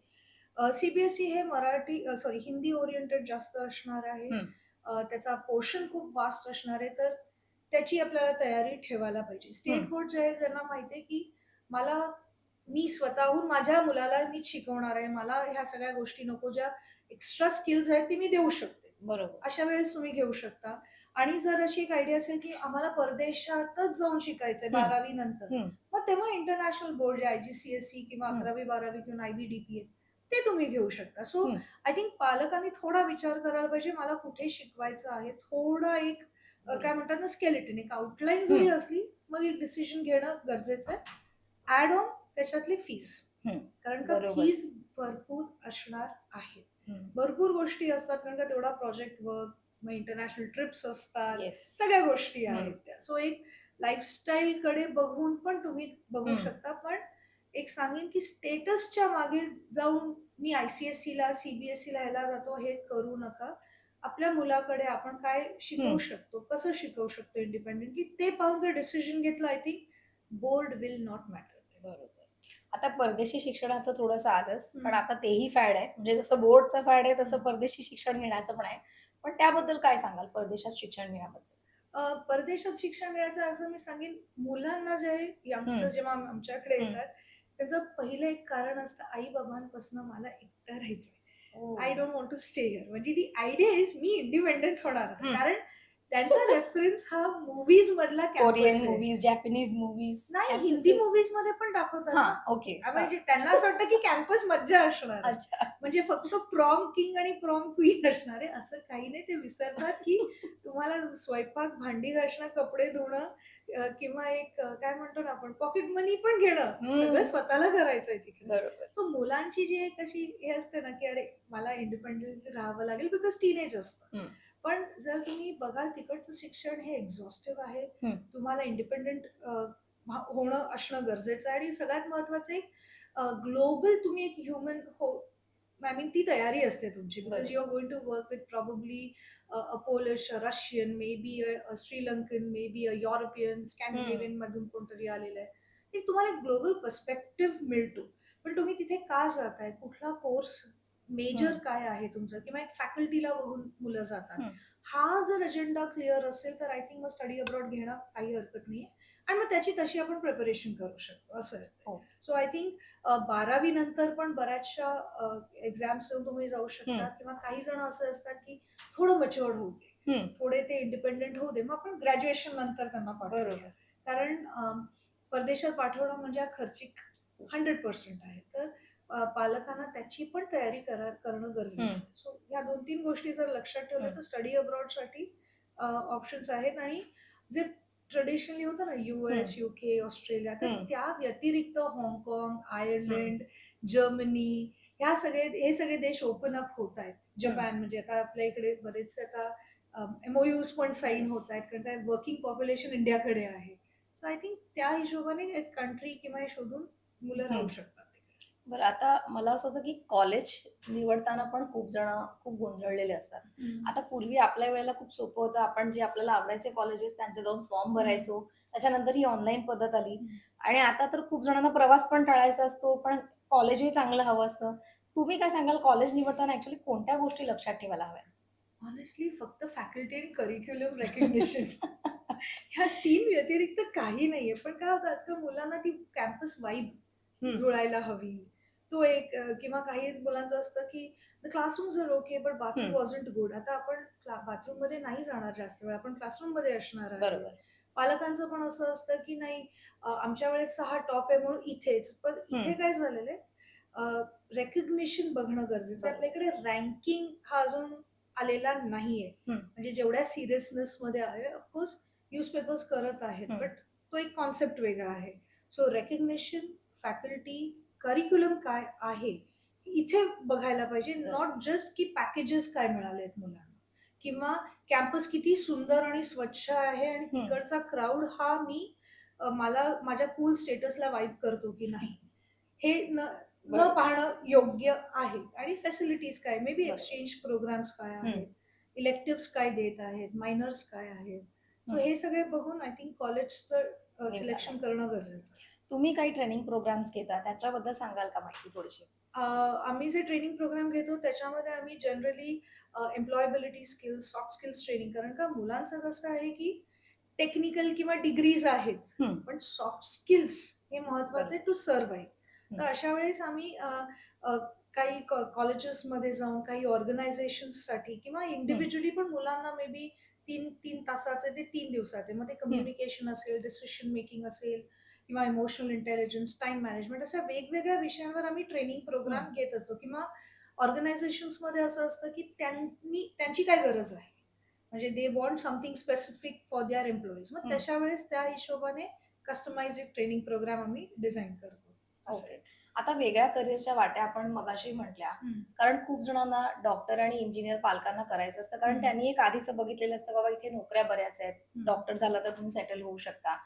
हे हिंदी ओरिएंटेड जास्त असणार आहे. हं. त्याचा पोर्शन खूप वास्ट असणार आहे. तर त्याची आपल्याला तयारी ठेवायला पाहिजे. स्टेट बोर्ड जे आहे, ज्यांना माहिती आहे, की मला मी स्वतःहून माझ्या मुलाला मीच शिकवणार आहे. मला ह्या सगळ्या गोष्टी नको, ज्या एक्स्ट्रा स्किल्स आहेत ती मी देऊ शकते. बरोबर. अशा वेळेस तुम्ही घेऊ शकता. आणि जर अशी एक आयडिया असेल, की आम्हाला परदेशातच जाऊन शिकायचंय 12वी नंतर, हं. मग तेव्हा इंटरनॅशनल बोर्ड जे आय-जी-सी-एस-सी किंवा हं. 11वी-12वी किंवा आय-बी-डी-पी-ए ते तुम्ही घेऊ शकता. सो हं. आय थिंक पालकांनी थोडा विचार करायला पाहिजे, मला कुठे शिकवायचं आहे. थोडा एक काय म्हणतात ना, स्केलेटन एक आउटलाईन जरी असली, मग एक डिसिजन घेणं गरजेचं आहे. ॲड ऑन त्याच्यातली फीस. हं. कारण का बरोबर. फीस भरपूर असणार आहेत. हं. भरपूर गोष्टी असतात, कारण का तेवढा प्रोजेक्ट वर्क, मग इंटरनॅशनल ट्रिप्स असतात, येस. सगळ्या गोष्टी हं. आहेत त्या. सो एक लाईफस्टाईल कडे बघून पण तुम्ही बघू शकता. पण एक सांगेन, की स्टेटसच्या मागे जाऊन मी आय-सी-एस-सीला, सी-बी-एस-सीला ह्याला जातो, हे करू नका. आपल्या मुलाकडे आपण काय शिकवू शकतो, कसं शिकवू शकतो इंडिपेंडेंटली, ते पाहून जर डिसिजन घेतलं, I think board will not matter. बरोबर. आता परदेशी शिक्षणाचं थोडंसं आलंच, हं. पण आता तेही फॅड आहे. म्हणजे जसं बोर्डचं फॅड आहे, तसं परदेशी शिक्षण घेण्याचं पण आहे. पण त्याबद्दल काय सांगाल परदेशात शिक्षण घेण्याबद्दल? परदेशात शिक्षण मिळायचं असं मी सांगेन, मुलांना जे यंगस्टर्स जेव्हा आमच्याकडे हं. येतात, त्याचं पहिलं एक कारण असतं, आई-बाबांपासून मला एकटं राहायचंय. हो. I don't want to stay here. म्हणजे ती आयडिया इज मी इंडिपेंडंट होणार. हं. कारण त्यांचा रेफरन्स हा मूव्हीज मधला कोरियन कॅम्पस आहे. मूव्हीज, जॅपनीज मूव्हीज, नाही, हिंदी मूव्हीज मध्ये पण दाखवतात ना. हां, ओके. म्हणजे त्यांना असं वाटतं की कॅम्पस मज्जा असणार आहे. अच्छा. म्हणजे फक्त प्रॉम किंग आणि प्रॉम क्वीन असणार आहे असं काही नाही. ते विसरतात की तुम्हाला स्वयंपाक, भांडी घासणं, कपडे धुणं किंवा एक काय म्हणतो ना आपण पॉकेट मनी पण घेणं, सगळं स्वतःला करायचंय तिकडे. बरोबर. सो मुलांची जी एक अशी हे असते ना, की अरे मला इंडिपेंडेंटली राहावं लागेल बिकॉज टीनेज असतं. पण जर तुम्ही बघाल तिकडचं शिक्षण हे एक्झॉस्टिव्ह आहे. हं. तुम्हाला इंडिपेंडंट होणं असणं गरजेचं आहे आणि सगळ्यात महत्वाचं एक ग्लोबल तुम्ही एक ह्युमन हो आय मीन ती तयारी असते तुमची बिकॉज बरोबर. You are going to work with probably a Polish, Russian, may be a Sri Lankan, may be a European, हं, स्कॅन्डिनेव्हियन मधून कोणतरी आलेलं आहे. एक तुम्हाला एक ग्लोबल पर्स्पेक्टिव्ह मिळतो. पण तुम्ही तिथे का जाताय? कुठला कोर्स मेजर हं, काय आहे तुमचं? किंवा एक फॅकल्टीला बघून मुलं जातात. हं. हा जर अजेंडा क्लिअर असेल तर आय थिंक मग स्टडी अब्रॉड घेणं काही हरकत नाहीये. आणि मग त्याची तशी आपण प्रिपरेशन करू शकतो असं आहे ते. हो. सो आय थिंक 12वी नंतर पण बऱ्याचशा एक्झाम्स देऊन तुम्ही जाऊ शकता हं, किंवा काही जण असं असतात की थोडं मच्युअर्ड होऊ दे. हं. थोडे ते इंडिपेंडेंट होऊ दे. मग आपण ग्रॅज्युएशन नंतर त्यांना पाठवूया. बरोबर. कारण परदेशात पाठवणं म्हणजे हा खर्चिक 100% आहे. तर पालकांना त्याची पण तयारी करणं हं, गरजेचं आहे. सो ह्या 2-3 गोष्टी जर लक्षात ठेवल्या हं, तर स्टडी अब्रॉडसाठी ऑप्शन्स आहेत आणि जे ट्रेडिशनली होतं ना हं, US, UK, ऑस्ट्रेलिया तर हं, त्या व्यतिरिक्त हाँगकाँग, हं, आयर्लंड, जर्मनी हे सगळे देश ओपन अप होत आहेत. हं. जपान म्हणजे आता आपल्या इकडे बरेचसे आता MOUs पण साइन येस. होत आहेत कारण काय वर्किंग पॉप्युलेशन इंडियाकडे आहे. सो आय थिंक त्या हिशोबाने एक कंट्री किंवा हे शोधून मुलं राहू हं. शकतात तिकडे. बरं आता मला असं होतं की कॉलेज निवडताना पण खूप जण खूप गोंधळलेले असतात. हं. आता पूर्वी आपल्या वेळेला खूप सोपं होतं. आपण जे आपल्याला आवडायचे कॉलेजेस त्यांचे जाऊन फॉर्म हं, भरायचो. त्याच्यानंतर ही ऑनलाईन पद्धत आली हं. आणि आता तर खूप जणांना प्रवास पण टाळायचा असतो, पण कॉलेजही चांगलं हवं असतं. तुम्ही काय सांगाल कॉलेज निवडताना ॲक्चुअली कोणत्या गोष्टी लक्षात ठेवायला हव्या? हॉनेस्टली फक्त फॅकल्टी आणि करिक्युलम रिकग्निशन ह्या 3 व्यतिरिक्त काही नाहीये. पण काय होतं आजकाल मुलांना ती कॅम्पस वाइब हं, जुळायला हवी. तो एक किंवा काही मुलांचं असतं, की the classrooms are okay but bathroom hmm. Wasn't good. आता आपण बाथरूममध्ये नाही जाणार जास्त वेळ. आपण क्लासरूममध्ये असणार आहे. बरोबर. पालकांचं पण असं असतं, की नाही आमच्या वेळेस हा टॉप आहे म्हणून इथेच. पण इथे हं, काय झालेलं आहे रेकग्निशन बघणं गरजेचं आहे. बरोबर. आपल्याकडे रँकिंग हा अजून आलेला नाहीये. हं, म्हणजे जेवढ्या सिरियसनेसमध्ये आहे ऑफकोर्स न्यूजपेपर्स करत आहेत, हं, बट तो एक कॉन्सेप्ट वेगळा आहे. सो रेकग्निशन, फॅकल्टी, करिक्युलम काय आहे, इथे बघायला पाहिजे. बरोबर. नॉट जस्ट की पॅकेजेस काय मिळालेत मुलांना किंवा कॅम्पस किती सुंदर आणि स्वच्छ आहे आणि हं, तिकडचा क्राउड हा मला माझ्या कूल स्टेटसला वाईब करतो की नाही. हे न बरोबर, पाहणं योग्य आहे आणि फॅसिलिटीज काय मे बी बरोबर. एक्सचेंज प्रोग्राम्स काय हं, आहेत, इलेक्टिव्स काय देत आहेत, मायनर्स काय आहेत. सो हं. हे सगळे बघून आय थिंक कॉलेजचं निवडायला. सिलेक्शन करणं गरजेचं आहे. तुम्ही काही ट्रेनिंग प्रोग्राम्स घेता त्याच्याबद्दल सांगाल का माहिती थोडीशी? आम्ही जे ट्रेनिंग प्रोग्राम घेतो त्याच्यामध्ये आम्ही generally employability skills, soft skills training कारण का मुलांचं कसं आहे की टेक्निकल किंवा डिग्रीज आहेत, हं, पण सॉफ्ट स्किल्स हे महत्वाचे बरोबर. To survive. हं, तर अशा वेळेस आम्ही अ, काही कॉलेजेसमध्ये जाऊन काही ऑर्गनायझेशन्ससाठी किंवा हं, इंडिव्हिज्युअली पण मुलांना मे बी 3 तासाचे ते 3 दिवसाचे. मग ते हं, कम्युनिकेशन असेल, डिसिशन मेकिंग असेल किंवा इमोशनल इंटेलिजन्स, टाईम मॅनेजमेंट अशा वेगवेगळ्या विषयांवर आम्ही ट्रेनिंग हं, प्रोग्राम घेत असतो किंवा ऑर्गनायझेशन्समध्ये असं असतं की त्यांची काय गरज आहे. म्हणजे they want something specific for their employees. मग हं. तशा वेळेस त्या हिशोबाने कस्टमाइज्ड एक ट्रेनिंग प्रोग्राम आम्ही डिझाइन करतो. असं आहे. ओके. आता वेगळ्या करिअरच्या वाट्या आपण मगाशी म्हटल्या. हं, कारण खूप जणांना डॉक्टर आणि इंजिनिअर पालकांना करायचं असतं. कारण हं, त्यांनी एक आधीचं बघितलेलं असतं, बाबा इथे नोकऱ्या बऱ्याच आहेत. हं. डॉक्टर झाला तर तुम्ही सेटल होऊ शकता.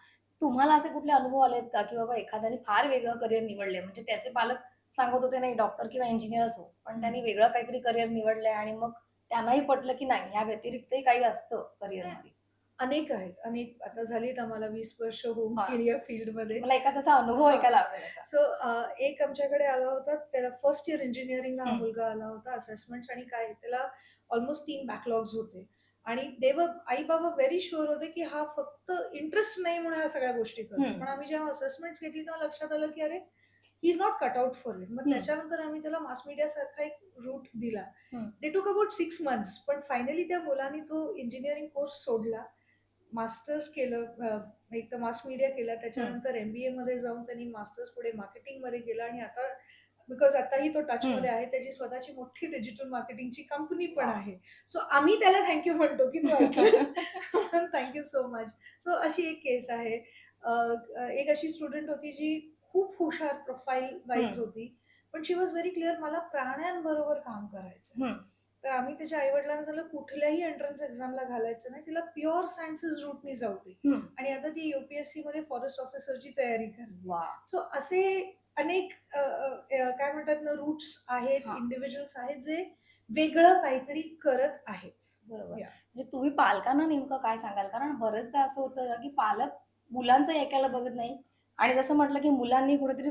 तुम्हाला असे कुठले अनुभव आलेत का, की बाबा एखाद्याने फार वेगळं करिअर निवडलंय, म्हणजे त्याचे पालक सांगत होते नाही डॉक्टर किंवा इंजिनिअरच हो. पण हं. त्यांनी वेगळं काहीतरी करिअर निवडलंय आणि मग त्यांनाही पटलं, की नाही ह्या व्यतिरिक्तही काही असतं नाही, करिअरमध्ये. अनेक आहेत. अनेक आता झालीत आम्हाला 20 वर्ष होऊन हां. गेली या फील्डमध्ये. मला एखाद्याचा अनुभव हां. ऐकायला आवडेल असा. सो एक आमच्याकडे आला होता. त्याला फर्स्ट इयर इंजिनिअरिंगला हा हं, मुलगा आला होता. असेसमेंट्स आणि काय त्याला ऑलमोस्ट 3 बॅकलॉग्स होते. आणि दे आई-बाबा व्हेरी शुअर होते, की हा फक्त इंटरेस्ट नाही म्हणून ह्या सगळ्या गोष्टी करतो. हं, पण आम्ही जेव्हा असेसमेंट्स घेतली तेव्हा लक्षात आलं, की अरे he is not cut out for it. मग हं, त्याच्यानंतर आम्ही त्याला मास मीडियासारखा एक रूट दिला. हं, दे टूक अबाउट 6 मंथ्स पण फायनली त्या मुलाने तो इंजिनिअरिंग कोर्स सोडला. मास्टर्स केलं एक तर मास मीडिया केला. हं, त्याच्यानंतर एम-बी-एमध्ये जाऊन त्यांनी मास्टर्स पुढे मार्केटिंगमध्ये केलं आणि आता बिकॉज आताही तो हं. टचमध्ये आहे. त्याची स्वतःची मोठी डिजिटल मार्केटिंगची कंपनी पण वॉव! आहे. सो आम्ही त्याला थँक म्हणतो, की "तू ऐकलंस." Thank so much. सो अशी एक केस आहे. अ, एक अशी स्टुडंट होती जी खूप हुशार प्रोफाईल वाईज हं, होती. पण शी वॉज व्हेरी क्लिअर मला प्राण्यांबरोबर काम करायचंय. हं. तर आम्ही तिच्या आई-वडिलांना सांगितलं, "कुठल्याही एंट्रन्स एक्झामला घालायचं नाही. तिला प्युअर सायन्सेस रूटनी जाऊ दे." हं. आणि आता ती यू-पी-एस-सीमध्ये फॉरेस्ट ऑफिसरची तयारी करते. वाह! सो असे अनेक काय म्हणतात ना, रूट्स आहेत, हां. इंडिव्हिज्युअल्स आहेत, जे वेगळं काहीतरी करत आहेत. बरोबर. या. म्हणजे तुम्ही पालकांना नेमकं काय सांगाल? कारण बरेचदा असं होतं ना, की पालक मुलांचं ऐकायला बघत नाही आणि जसं म्हटलं, की मुलांनी कुठेतरी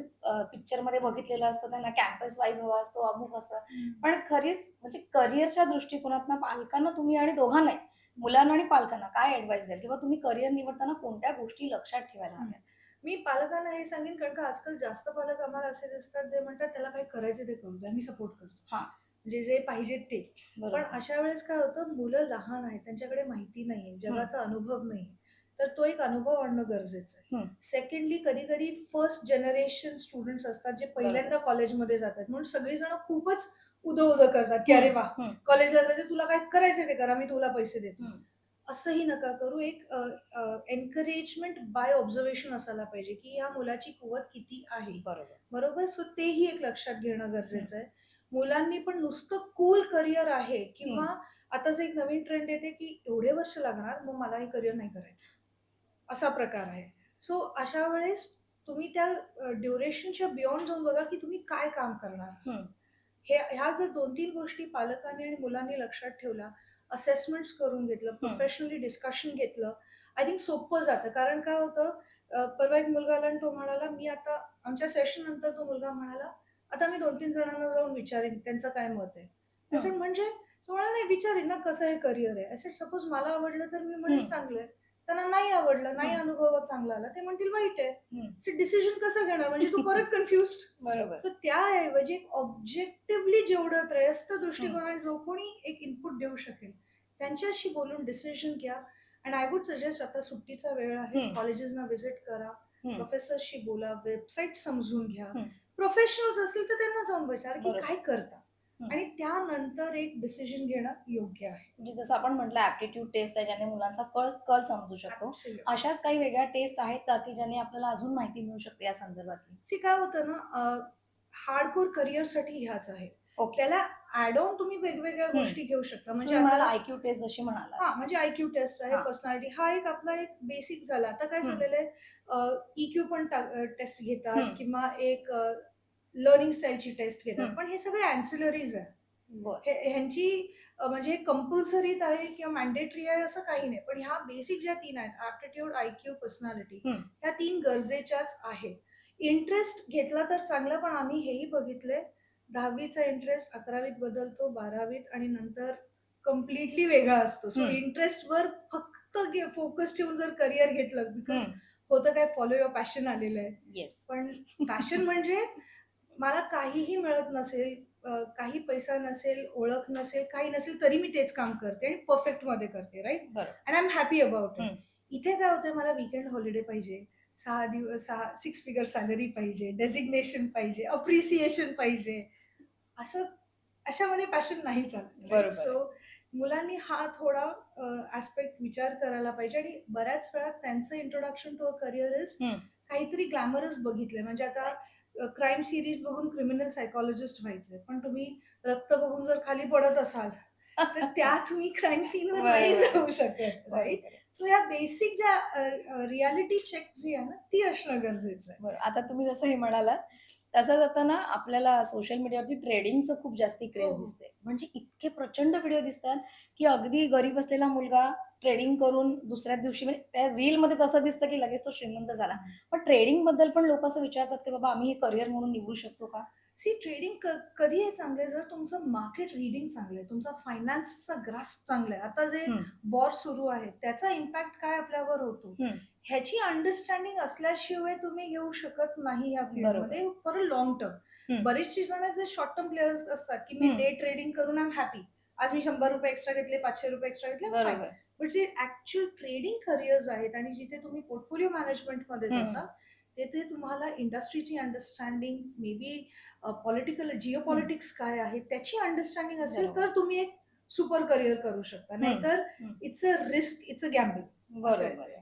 पिक्चरमध्ये बघितलेलं असतं, त्यांना कॅम्पस वाईब हवा असतो, अमुक असं. हं. पण खरीच म्हणजे करिअरच्या दृष्टिकोनातनं पालकांना तुम्ही आणि दोघांनाही, मुलांना आणि पालकांना काय ॲडवाईस द्याल? किंवा तुम्ही करिअर निवडताना कोणत्या गोष्टी लक्षात ठेवायला हं. हव्यात? मी पालकांना हे सांगेन, कारण का आजकाल जास्त पालक आम्हाला असे दिसतात, जे म्हणतात त्याला काय करायचं ते करू द्या, मी सपोर्ट करतो. हां, म्हणजे जे पाहिजे ते. पण बरोबर. अशा वेळेस काय होतं, मुलं लहान आहेत, त्यांच्याकडे माहिती नाहीये, हं, जगाचा अनुभव नाहीये. तर तो एक अनुभव आणणं गरजेचं आहे. हं. सेकंडली कधी-कधी फर्स्ट जनरेशन स्टुडंट्स असतात, जे बरोबर. पहिल्यांदा कॉलेजमध्ये जातात. म्हणून सगळीजण खूपच उदं-उदं करतात, की हं, "अरे वाह! हं, कॉलेजला जायचं, तुला काय करायचं ते कर, आम्ही तुला पैसे देतो." हं. असंही नका करू. एक एन्करेजमेंट बाय ऑब्झर्वेशन असायला पाहिजे, की ह्या मुलाची कुवत किती आहे. बरोबर. बरोबर? सो तेही एक लक्षात घेणं हं, गरजेचं आहे. मुलांनी पण नुसतं कूल करियर आहे हं. किंवा आताच एक नवीन ट्रेंड येते, की एवढे वर्ष लागणार, मग मला हे करियर नाही करायचं. असा प्रकार आहे. सो अशा वेळेस तुम्ही त्या ड्युरेशनच्या बियॉन्ड जाऊन बघा, की तुम्ही काय काम करणार. हं, ह्या जर 2-3 गोष्टी पालकांनी आणि मुलांनी लक्षात ठेवल्या, असेसमेंट्स करून घेतलं, हं, प्रोफेशनली डिस्कशन घेतलं, आय थिंक सोपं जातं. कारण काय होतं, परवा एक मुलगा आला आणि तो म्हणाला, "मी आता" आमच्या सेशननंतर तो मुलगा म्हणाला, "आता मी 2-3 जणांना जाऊन विचारेन त्यांचं काय मत आहे." आय हं, सेड, "म्हणजे?" तो म्हणाला, "नाही विचारेन ना कसं हे करियर आहे." आय सेड, "सपोज मला आवडलं तर मी म्हणेन हं, चांगलं आहे. त्यांना नाही आवडलं, नाही हं, अनुभव चांगला आला, ते म्हणतील वाईट आहे." हं. डिसिजन कसं घेणार? म्हणजे तू परत कन्फ्युज्ड. बरोबर. सो त्याऐवजी ऑब्जेक्टिव्हली जेवढं त्रयस्थ हं, दृष्टिकोनाने जो कोणी एक इनपुट देऊ शकेल, त्यांच्याशी बोलून डिसिजन घ्या. अँड आय वुड सजेस्ट, आता सुट्टीचा वेळ आहे, हं, कॉलेजेसना व्हिजिट करा, हं, प्रोफेसर्सशी बोला, वेबसाईट समजून घ्या. हं. प्रोफेशनल्स असतील तर त्यांना जाऊन विचारा, की बरोबर. काय करता? हं. आणि त्यानंतर एक डिसिजन घेणं योग्य आहे. म्हणजे जसं आपण म्हटलं ॲप्टिट्यूड टेस्ट आहे, ज्याने मुलांचा कल कल समजू शकतो. ॲब्सोल्युटली. अशाच काही वेगळ्या टेस्ट आहेत का, की ज्याने आपल्याला अजून माहिती मिळू शकते या संदर्भातली? सी काय होतं ना, हार्डकोर करिअरसाठी ह्याच आहेत. ओके. त्याला ॲड ऑन तुम्ही वेगवेगळ्या हं. गोष्टी घेऊ शकता. जसं म्हणजे तुम्ही म्हणाला आता आयक्यू टेस्ट जशी म्हणालात. हां, म्हणजे आय-क्यू टेस्ट आहे, हां. पर्सनॅलिटी हा एक आपला एक बेसिक झाला. आता काय हं, झालेलं आहे, ई-क्यू पण टेस्ट घेतात हं, किंवा एक लर्निंग स्टाईलची टेस्ट घेतात. हं. पण हे सगळे ॲन्सिलरीज आहे. बरं. ह्यांची म्हणजे कंपल्सरीत आहे किंवा मॅन्डेटरी आहे असं काही नाही. पण ह्या बेसिक ज्या 3 आहेत, ॲप्टिट्यूड, आय-क्यू, पर्सनॅलिटी, हं, ह्या 3 गरजेच्याच आहेत. इंटरेस्ट घेतला तर चांगलं, पण आम्ही हेही बघितलंय 10वीचा इंटरेस्ट 11वीत बदलतो, 12वीत आणि नंतर कंप्लीटली वेगळा असतो. सो हं, इंटरेस्टवर फक्त फोकस ठेवून जर करियर घेतलं, बिकॉज हं. होतं काय, फॉलो युअर पॅशन आलेलं आहे. येस. पण पॅशन म्हणजे मला काहीही मिळत नसेल, काही पैसा नसेल, ओळख नसेल, काही नसेल, तरी मी तेच काम करते आणि परफेक्टमध्ये करते, राइट? बरोबर. And I am happy about it. हं. इथे काय होतंय, मला वीकेंड हॉलिडे पाहिजे, 6 फिगर सॅलरी पाहिजे, डेझिग्नेशन पाहिजे, अप्रिसिएशन पाहिजे. असं अशामध्ये पॅशन नाही चालत, राइट? बरोबर आहे. सो मुलांनी हा थोडा ॲस्पेक्ट विचार करायला पाहिजे आणि बऱ्याच वेळा त्यांचं introduction to a career is हं. काहीतरी ग्लॅमरस बघितलंय. म्हणजे आता राइट. क्राईम सीरीज बघून क्रिमिनल सायकॉलॉजिस्ट व्हायचंय. पण तुम्ही रक्त बघून जर खाली पडत असाल, तर त्या तुम्ही क्राईम सीनवर नाही बरोबर आहे. जाऊ शकत, राइट? बरोबर आहे. सो या बेसिक ज्या रिॲलिटी चेक जी आहे ना, ती असणं गरजेचं आहे. बरं. आता तुम्ही जसं हे म्हणालात, तसंच आता ना आपल्याला सोशल मीडियावरती ट्रेडिंगचं खूप जास्ती हो, क्रेझ हो. दिसते. म्हणजे इतके प्रचंड व्हिडिओ दिसतात, की अगदी गरीब असलेला मुलगा ट्रेडिंग करून दुसऱ्याच दिवशी म्हणजे त्या रीलमध्ये तसं दिसतं, की लगेच तो श्रीमंत झाला. पण ट्रेडिंगबद्दल पण लोकं असं विचारतात, की बाबा आम्ही हे करियर म्हणून निवडू शकतो का? सी ट्रेडिंग कधी आहे चांगलं आहे, जर तुमचं मार्केट रीडिंग चांगलं आहे, तुमचा फायनान्सचा ग्रास्प चांगला आहे. आता जे हं, वॉर सुरू आहे, त्याचा इम्पॅक्ट काय आपल्यावर होतो, हं. ह्याची अंडरस्टँडिंग असल्याशिवाय तुम्ही घेऊ शकत नाही या बरोबर. फील्डमध्ये फॉर अ लाँग टर्म. हं, बरेचशी जण जे शॉर्ट टर्म प्लेयर्स असतात, की मी हं. डे ट्रेडिंग करून आय एम हॅपी. आज मी ₹100 एक्स्ट्रा घेतले, ₹500 एक्स्ट्रा घेतले, फाईन. बरोबर. बट जे ॲक्चुअल ट्रेडिंग करियर्स आहेत आणि जिथे तुम्ही पोर्टफोलिओ मॅनेजमेंटमध्ये हं, जाता, तिथे तुम्हाला इंडस्ट्रीची अंडरस्टँडिंग, मे बी पॉलिटिकल हं. जिओपॉलिटिक्स काय आहे त्याची अंडरस्टँडिंग असेल, बरोबर. तर तुम्ही एक सुपर करियर करू शकता. हं, नाहीतर हं. It's a risk, it's a gamble असं आहे बरोबर ते. आहे.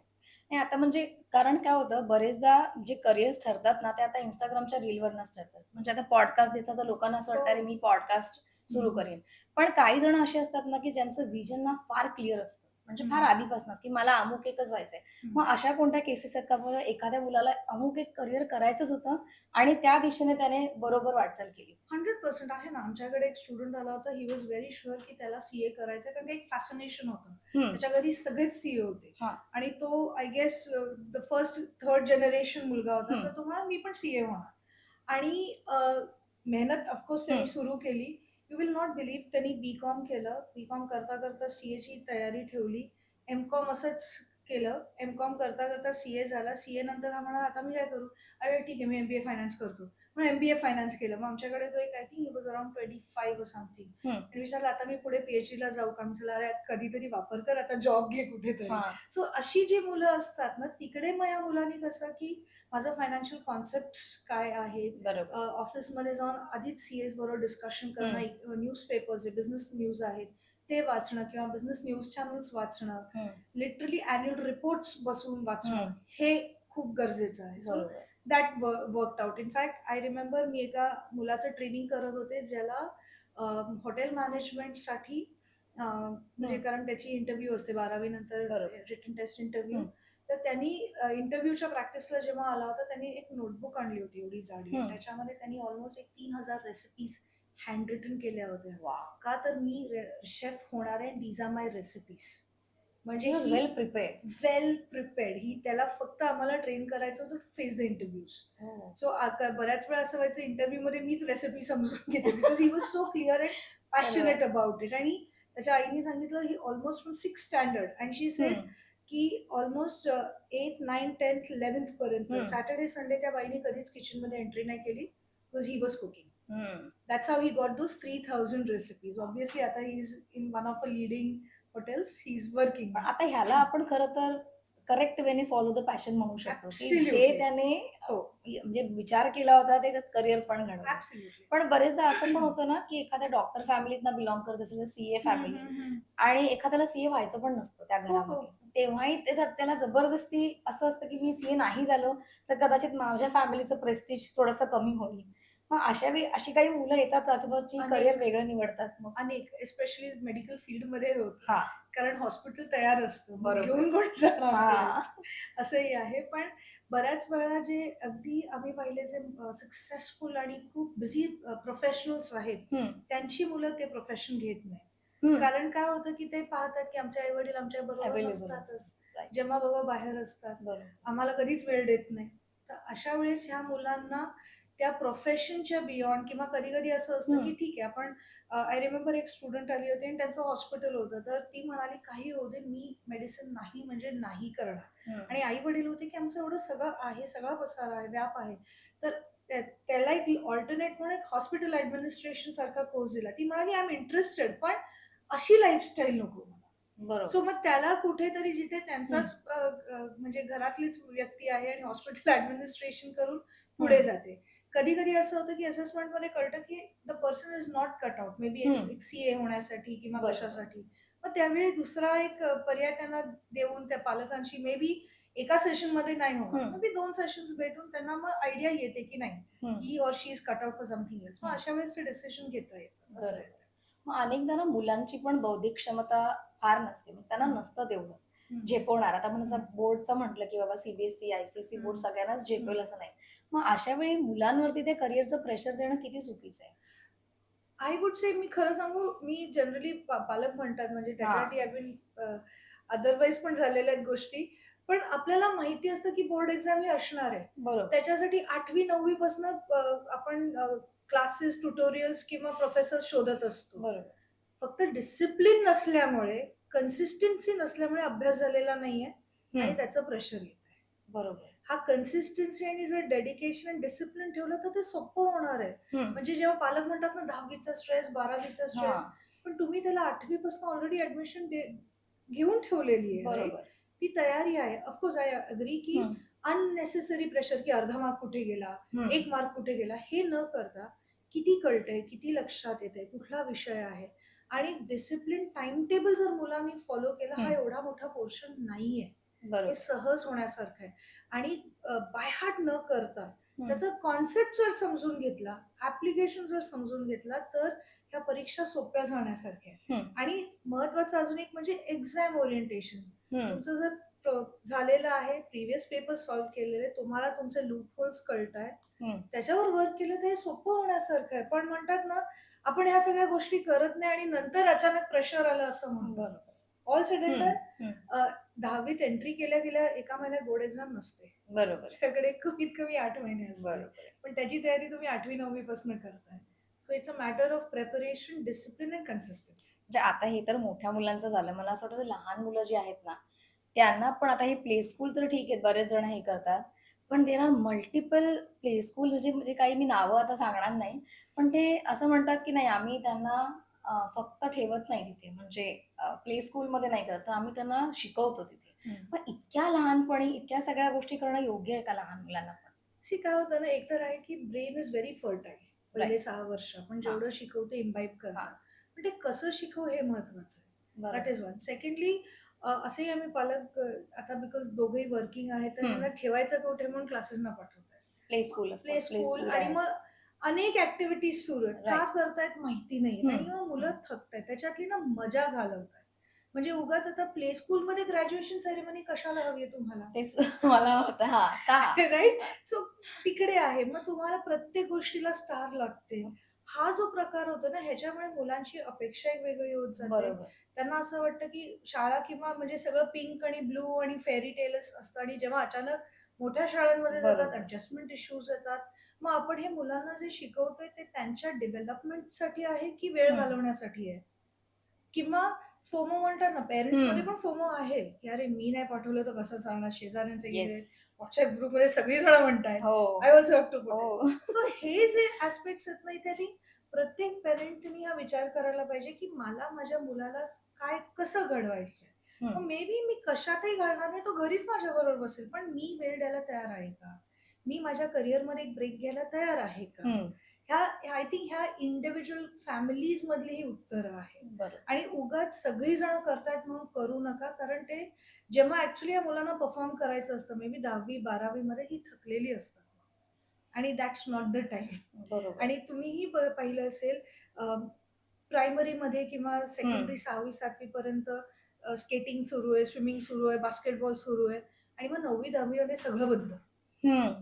नाही आता म्हणजे कारण काय होतं बरेचदा जे करिअर्स ठरतात ना, ते आता Instagramच्या रीलवरनंच ठरतात. म्हणजे आता पॉडकास्ट देतात तर लोकांना असं हो, वाटतं, "अरे मी पॉडकास्ट सुरू हम्म. करेन. पण काही जण असे असतात ना, की ज्यांचं विजन ना फार क्लिअर असतं. म्हणजे फार हम्म. आधीपासूनच, की मला अमुक एकच व्हायचंय. हम्म. मग अशा कोणत्या केसेस आहेत का बरं एखाद्या मुलाला अमुक एक करियर करायचंच होतं आणि त्या दिशेने त्याने बरोबर वाटचाल केली? 100% आहे ना. आमच्याकडे एक स्टुडंट आला होता. ही वॉज व्हेरी शुअर की त्याला सीए करायचं कारण एक फॅसिनेशन होतं. हं. त्याच्या घरी सगळेच सीए होते हां. आणि तो I guess the first third generation मुलगा होता. हं. तर तो म्हणाला मी पण सीए होणार. आणि मेहनत ऑफकोर्स त्यांनी हं. सुरू केली. यू विल नॉट बिलीव्ह त्यांनी बी-कॉम केलं. बी-कॉम करता करता सीएची तयारी ठेवली. एम-कॉम असंच केलं. एम-कॉम करता करता सीए झाला. सीए नंतर हा म्हणाला आता मी काय करू? अरे ठीक आहे मी एमबीए फायनान्स करतो. म्हणून एमबीए फायनान्स केलं. मग आमच्याकडे तो एक I think he was around 25 और समथिंग. हं. आणि विचारलं आता मी पुढे पीएचडीला जाऊ का? मी म्हटलं अरे कधीतरी वापर कर आता जॉब घे कुठेतरी. हां. सो अशी जी मुलं असतात ना तिकडे मग या मुलांनी कसं की माझं फायनान्शियल कॉन्सेप्ट काय आहेत, बरोबर. ऑफिसमध्ये जाऊन आधीच सीएस बरोबर डिस्कशन हं. करणं, न्यूजपेपर्स आहे, बिझनेस न्यूज आहेत, ते वाचणं किंवा बिझनेस न्यूज चॅनल्स वाचणं, हं. लिटरली अॅन्युअल रिपोर्ट्स बसून वाचणं, हं. हे खूप गरजेचं आहे. सो बरोबर. That worked out. In fact I remember मी एका मुलाचं ट्रेनिंग करत होते ज्याला हॉटेल मॅनेजमेंटसाठी म्हणजे हं. कारण त्याची इंटरव्ह्यू असते 12वी नंतर बरोबर. Written test interview. हं. तर त्यांनी इंटरव्ह्यूच्या प्रॅक्टिसला जेव्हा आला होता त्यांनी एक नोटबुक आणली होती एवढी जाडी आणि हं. त्याच्यामध्ये त्यांनी ऑलमोस्ट एक 3000 रेसिपीज हँड रिटन केल्या होत्या. वॉव! का तर मी शेफ होणार आहे, दीज आर माय रेसिपीज. म्हणजे she was he well prepared. Well prepared. He त्याला फक्त आम्हाला ट्रेन करायचं होतं टू फेस द इंटरव्ह्यूज. हो. सो बऱ्याच वेळा असं व्हायचं इंटरव्ह्यूमध्ये मीच रेसिपी समजून घेते because he was so clear and बरोबर. Passionate about it. आणि त्याच्या आईने सांगितलं he almost from 6th standard and she said hmm. की almost 8th, 9th, 10th, 11th पर्यंत हं. सॅटर्डे संडे त्या बाईने कधीच किचनमध्ये एंट्री नाही केली because he was cooking. Hmm. That's how he got those 3000 recipes. Obviously आता he is in one of a leading hotels. He is working पण नाऊ. आता ह्याला आपण खरं तर करेक्ट वेने फॉलो द पॅशन म्हणू शकतो, की जे ॲब्सोल्युटली. त्याने हो. म्हणजे विचार केला होता ते त्यात करियर पण घडवलं. ॲब्सोल्युटली. पण बरेचदा असं पण होतं ना, की एखाद्या डॉक्टर फॅमिलीतनं बिलॉन्ग करत असेल, सीए हं, फॅमिली हं, हं. आणि एखाद्याला सीए व्हायचं पण नसतं त्या हो, हो. घरामध्ये. तेव्हाही त्याला जबरदस्ती असं असतं, की मी सीए नाही झालो, तर कदाचित माझ्या फॅमिलीचं प्रेस्टीज थोडंसं कमी होईल. मग अशा वेळी अशी काही मुलं येतात का, की बाबा जी करियर अनेक, वेगळं निवडतात मग? अनेक एस्पेशली मेडिकल फील्डमध्ये होतं. हां. कारण हॉस्पिटल तयार असतं. मग बरोबर. घेऊन कोण जाणार पुढे? हां. असंही आहे. पण बऱ्याच वेळा जे अगदी आम्ही पाहिले जे सक्सेसफुल आणि खूप बिझी प्रोफेशनल्स आहेत, हं. त्यांची मुलं ते प्रोफेशन घेत नाही. हं. कारण काय होतं, की ते पाहतात, की आमचे आई-वडील आमच्याबरोबर अवेलेबल असतात. नसतातच. राइट. जेव्हा बघा बाहेर असतात. बरोबर. आम्हाला कधीच वेळ देत नाही. तर अशा वेळेस ह्या मुलांना त्या प्रोफेशनच्या बियॉन्ड किंवा कधी-कधी असं असतं, हं. की ठीक आहे आपण आय रिमेंबर एक स्टुडंट आली होती आणि त्यांचं हॉस्पिटल होतं. तर ती म्हणाली, "काही होऊ दे, मी मेडिसिन नाही म्हणजे नाही करणार." हं. आणि आई-वडील होते, की "आमचं एवढं सगळं आहे, सगळा पसारा आहे, व्याप आहे." तर त्याला एक अल्टरनेट म्हणून एक हॉस्पिटल ॲडमिनिस्ट्रेशन सारखा कोर्स दिला. ती म्हणाली, "आय एम इंटरेस्टेड, पण अशी लाईफस्टाईल नको मला." सो बरोबर. मग त्याला कुठेतरी जिथे हं. त्यांचाच म्हणजे घरातलीच व्यक्ती आहे आणि हॉस्पिटल ॲडमिनिस्ट्रेशन करून पुढे हं. जाते. कधी-कधी असं होतं, की असेसमेंटमध्ये कळतं, की the person is not cut out. May be हं. एक सीए होण्यासाठी किंवा बरोबर. कशासाठी. मग त्यावेळी दुसरा एक पर्याय त्यांना देऊन त्या पालकांशी मे बी एका सेशनमध्ये नाही होणार. हं. मे बी 2 सेशन्स भेटून त्यांना मग आयडिया येते, की नाही हं. He or she is cut out for something else. मग हं. अशा वेळेस ते डिसिजन घेता येतं. असं आहे. बरोबर. मग अनेकदा ना मुलांची पण बौद्धिक क्षमता फार नसते. मग त्यांना हं, नसतं तेवढं हं, झेपवणार. आता आपण हं, असं बोर्डचं म्हटलं, की बाबा सीबीएसई, आयसीएसई बोर्ड हं, सगळ्यांनाच हं. झेपेल असं नाही. मग अशा वेळी मुलांवरती ते करिअरचं प्रेशर देणं किती चुकीचं आहे? आय वुड से मी खरं सांगू, मी जनरली पालक म्हणतात म्हणजे हां. त्याच्यासाठी आय बीन अदरवाईज पण झालेल्या आहेत गोष्टी. पण आपल्याला माहिती असतं की बोर्ड एक्झाम ही असणार आहे. बरोबर. त्याच्यासाठी 8वी-9वी पासनं आपण क्लासेस, ट्युटोरियल्स किंवा प्रोफेसर्स शोधत असतो. बरोबर. फक्त डिसिप्लिन नसल्यामुळे, कन्सिस्टन्सी नसल्यामुळे अभ्यास झालेला नाहीये आणि हं. त्याचं प्रेशर येतंय. बरोबर. हा कन्सिस्टन्सी आणि जर डेडिकेशन आणि डिसिप्लिन ठेवलं तर ते सोपं होणार आहे. हं. म्हणजे जेव्हा पालक म्हणतात ना 10वीचा स्ट्रेस, 12वीचा स्ट्रेस, हां. पण तुम्ही त्याला 8वी पासून ऑलरेडी ॲडमिशन घेऊन ठेवलेली आहे, राइट? बरोबर. ती तयारी आहे. ऑफ कोर्स आय अग्री की हं. अननेसेसरी प्रेशर की अर्धा मार्क कुठे गेला, हं. 1 मार्क कुठे गेला, हे न करता किती कळतंय, किती लक्षात येतंय, कुठला विषय आहे आणि डिसिप्लिन टाईम टेबल जर मुलांनी फॉलो केला, हा हं. एवढा मोठा पोर्शन नाहीये. हे बरोबर. सहज होण्यासारखं आहे आणि बाय हार्ट न करता हं, त्याचा कॉन्सेप्ट जर समजून घेतला, ॲप्लिकेशन जर समजून घेतला, तर ह्या परीक्षा सोप्या जाण्यासारख्या आहे. हं, आणि महत्त्वाचं अजून एक म्हणजे एक्झाम ओरिएंटेशन. हं, तुमचं जर झालेलं आहे, प्रिव्हियस पेपर सॉल्व्ह केलेले, तुम्हाला तुमचे लूप होल्स कळतायत, हं. त्याच्यावर वर्क केलं तर हे सोपं होण्यासारखं आहे. पण म्हणतात ना, आपण ह्या सगळ्या गोष्टी करत नाही आणि नंतर अचानक प्रेशर आलं असं म्हणतो. बरोबर. ऑल सडन हं, डन हं. 10वीत एंट्री केल्या-केल्या एका महिन्यात बोर्ड एक्झाम नसते. बरोबर आहे. तुमच्याकडे कमीत कमी 8 महिने असते. बरोबर आहे. पण त्याची तयारी तुम्ही 8वी-9वी पासून करताय. So it's a matter of preparation, discipline and consistency. म्हणजे आता हे तर मोठ्या मुलांचं झालं. मला असं वाटतं लहान मुलं जी आहेत ना, त्यांना पण आता हे प्ले स्कूल तर ठीक आहे, बरेच जण हे करतात. पण there are multiple play school म्हणजे म्हणजे काही मी नावं आता सांगणार नाही. पण ते असं म्हणतात, की नाही आम्ही त्यांना फक्त ठेवत नाही तिथे म्हणजे प्ले स्कूलमध्ये नाही करत, तर आम्ही त्यांना शिकवतो तिथे. पण इतक्या लहानपणी इतक्या सगळ्या गोष्टी करणं योग्य आहे का लहान मुलांना पण? सी काय होतं ना, एक तर आहे की ब्रेन इज व्हेरी फर्टाईल. पहिले राइट. 6 वर्ष आपण हां, जेवढं शिकवू ते इम्बाईब हां. करतात. पण ते कसं शिकवू हे महत्वाचं आहे. दॅट बरोबर. Is one. सेकंडली असेही आम्ही पालक आता बिकॉज दोघेही वर्किंग आहेत, तर हं. ह्यांना ठेवायचं कुठे म्हणून क्लासेसना पाठवतायत. Play school play of course play school school आणि आहे. मग अनेक ॲक्टिव्हिटीज सुरू आहेत. का राइट. करतायत माहिती नाहीये हं, आणि मग मुलं हं. थकतायत. त्याच्यातली ना मजा घालवतायत. म्हणजे उगाच आता प्ले स्कूलमध्ये ग्रॅज्युएशन सेरेमनी कशाला हवी आहे तुम्हाला? तेच मला होतं हां, का? राइट? सो तिकडे आहे. मग तुम्हाला प्रत्येक गोष्टीला स्टार लागते. हा जो प्रकार होतो ना, ह्याच्यामुळे मुलांची अपेक्षा एक वेगळी होत जाते. बरोबर. त्यांना असं वाटतं, की शाळा किंवा म्हणजे सगळं पिंक आणि ब्लू आणि फेअरी टेलच असतं आणि जेव्हा अचानक मोठ्या शाळांमध्ये जातात, बरोबर. ॲडजस्टमेंट इश्यूज येतात. मग आपण हे मुलांना जे शिकवतोय ते त्यांच्या डेव्हलपमेंटसाठी आहे, की वेळ हं, घालवण्यासाठी आहे? किंवा फोमो म्हणतात ना, पेरेंट्समध्ये हं. पण फोमो आहे, की "अरे, मी नाही पाठवलं तर कसं चालणार? शेजाऱ्यांचे येस. गेले." WhatsApp ग्रुपमध्ये सगळी जण म्हणतायत, हो, "I also have to put it." हो. सो हे जे ॲस्पेक्ट्स आहेत ना, इथे आय प्रत्येक पेरेंटनी हा विचार करायला पाहिजे, की मला माझ्या मुलाला काय कसं घडवायचंय? हं, मग मे बी मी कशातही घालणार नाही, तो घरीच माझ्याबरोबर बसेल, पण मी वेळ द्यायला तयार आहे का? मी माझ्या करिअरमध्ये एक ब्रेक घ्यायला तयार आहे का? हं. ह्या आय थिंक ह्या इंडिव्हिज्युअल फॅमिलीजमधली ही उत्तरं आहेत. बरोबर. आणि उगाच सगळी जण करतायत म्हणून करू नका. कारण ते जेव्हा ॲक्चुअली या मुलांना परफॉर्म करायचं असतं, मे बी 10वी-12वी मध्ये ही थकलेली असतात. आणि दॅट्स नॉट द टाईम. बरोबर. आणि तुम्हीही पाहिलं असेल प्रायमरीमध्ये किंवा हं, सेकंडरी 6वी-7वी पर्यंत स्केटिंग सुरू आहे, स्विमिंग सुरू आहे, बास्केटबॉल सुरू आहे आणि मग 9वी-10वी मध्ये सगळं बंद. हं.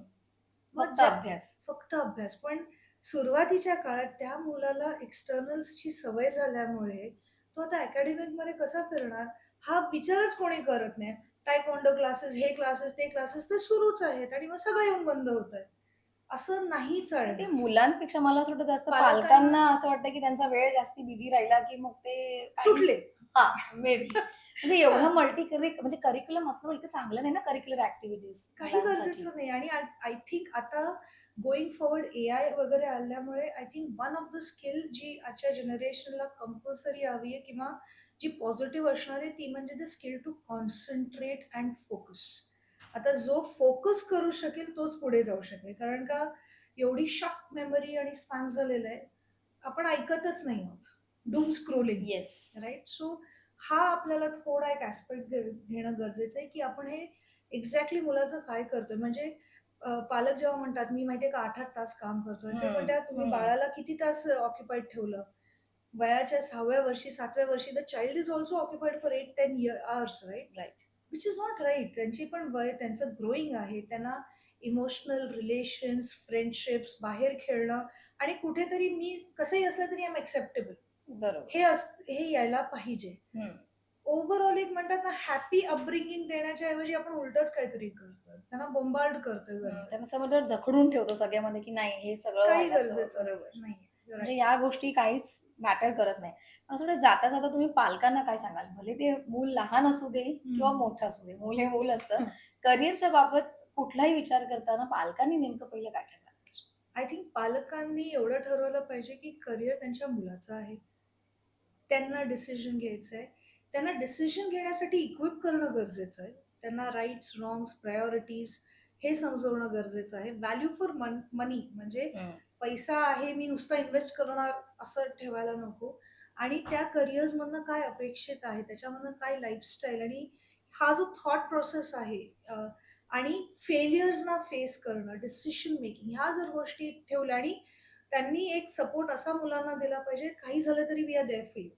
मग फक्त ज्या अभ्यास. फक्त अभ्यास. पण सुरुवातीच्या काळात त्या मुलाला एक्स्टर्नल्सची सवय झाल्यामुळे तो आता अकॅडमिकमध्ये कसा फिरणार? हा विचारच कोणी करत नाही. तायक्वॉन्डो क्लासेस, हे क्लासेस, ते क्लासेस ते सुरूच आहेत आणि मग सगळं येऊन बंद होतंय. असं नाही आणि ते चालणार. मुलांपेक्षा मला असं वाटतं जास्त पालकांनी पालकांना असं वाटतं, की त्यांचा वेळ जास्ती बिझी राहिला, की मग ते काहीच सुटले. हां, मे बी. म्हणजे हां. एवढं म्हणजे करिक्युलम असणं इतकं चांगलं नाही ना करिक्युलर ॲक्टिव्हिटीज काही मुलांसाठी. गरजेचं नाही आणि आय थिंक आता गोइंग फॉरवर्ड एआय वगैरे आल्यामुळे I think one of the skill जी आजच्या जनरेशनला कंपल्सरी हवी आहे किंवा जी पॉझिटिव्ह असणार आहे ती म्हणजे the skill to concentrate and focus. आता जो फोकस करू शकेल तोच पुढे जाऊ शकेल. कारण का एवढी शॉर्ट मेमरी आणि स्पॅन झालेलं आहे. आपण ऐकतच नाही आहोत. Doom scrolling, yes. Right? So हा आपल्याला थोडा एक ॲस्पेक्ट घेणं गरजेचं आहे, की आपण हे एक्झॅक्टली मुलाचं काय करतोय? म्हणजे पालक जेव्हा म्हणतात, "मी माहिती का 8-8 तास काम करतोय." असे पण हं, त्या तुम्ही हं. बाळाला किती तास ऑक्युपाईड ठेवलं? वयाच्या 6व्या वर्षी, 7व्या वर्षी the child is also occupied for 8-10 hours, right? Right. Which is not right. त्यांची पण वय, त्यांचं ग्रोइंग आहे. त्यांना इमोशनल रिलेशन्स, फ्रेंडशिप्स, बाहेर खेळणं आणि कुठेतरी मी कसंही असलं तरी आय एम एक्सेप्टेबल. बरोबर. हे यायला पाहिजे. हं, ओव्हरऑल एक म्हणतात ना, हॅपी अपब्रिंगिंग देण्याच्या ऐवजी आपण उलटंच काहीतरी करतोय. त्यांना बोंबार्ड करतोय हं. गरजेने. त्यांना समजा जखडून ठेवतो सगळ्यामध्ये, की नाही हे सगळं काही व्हायलाच हवं. गरजेचं बरोबर. नाही. नाहीये. म्हणजे राइट. या गोष्टी काहीच मॅटर करत नाही. पण असं वाटतं जाता-जाता तुम्ही पालकांना काय सांगाल? भले ते मूल लहान असू दे किंवा हं. मोठं असू दे. मूल हे मूल असतं. हं. करिअरच्या बाबत कुठलाही विचार करताना पालकांनी नेमकं पहिलं काय ठरवायला पाहिजे? आय थिंक पालकांनी एवढं ठरवलं पाहिजे, की करिअर त्यांच्या मुलाचं आहे. त्यांना डिसिजन घ्यायचा आहे. त्यांना डिसिजन घेण्यासाठी इक्विप करणं गरजेचं आहे. त्यांना राइट्स, रॉंग्स, प्रायोरिटीज हे समजवणं गरजेचं आहे. व्हॅल्यू फॉर मनी म्हणजे हं. पैसा आहे, मी नुसता इन्व्हेस्ट करणार असं ठेवायला नको आणि त्या करिअर्समधनं काय अपेक्षित आहे, त्याच्यामधनं काय लाईफस्टाईल आणि हा जो थॉट प्रोसेस आहे आणि फेलियर्सना फेस करणं, डिसिजन मेकिंग ह्या जर गोष्टी ठेवल्या आणि त्यांनी एक सपोर्ट असा मुलांना दिला पाहिजे, काही झालं तरी we are there for you.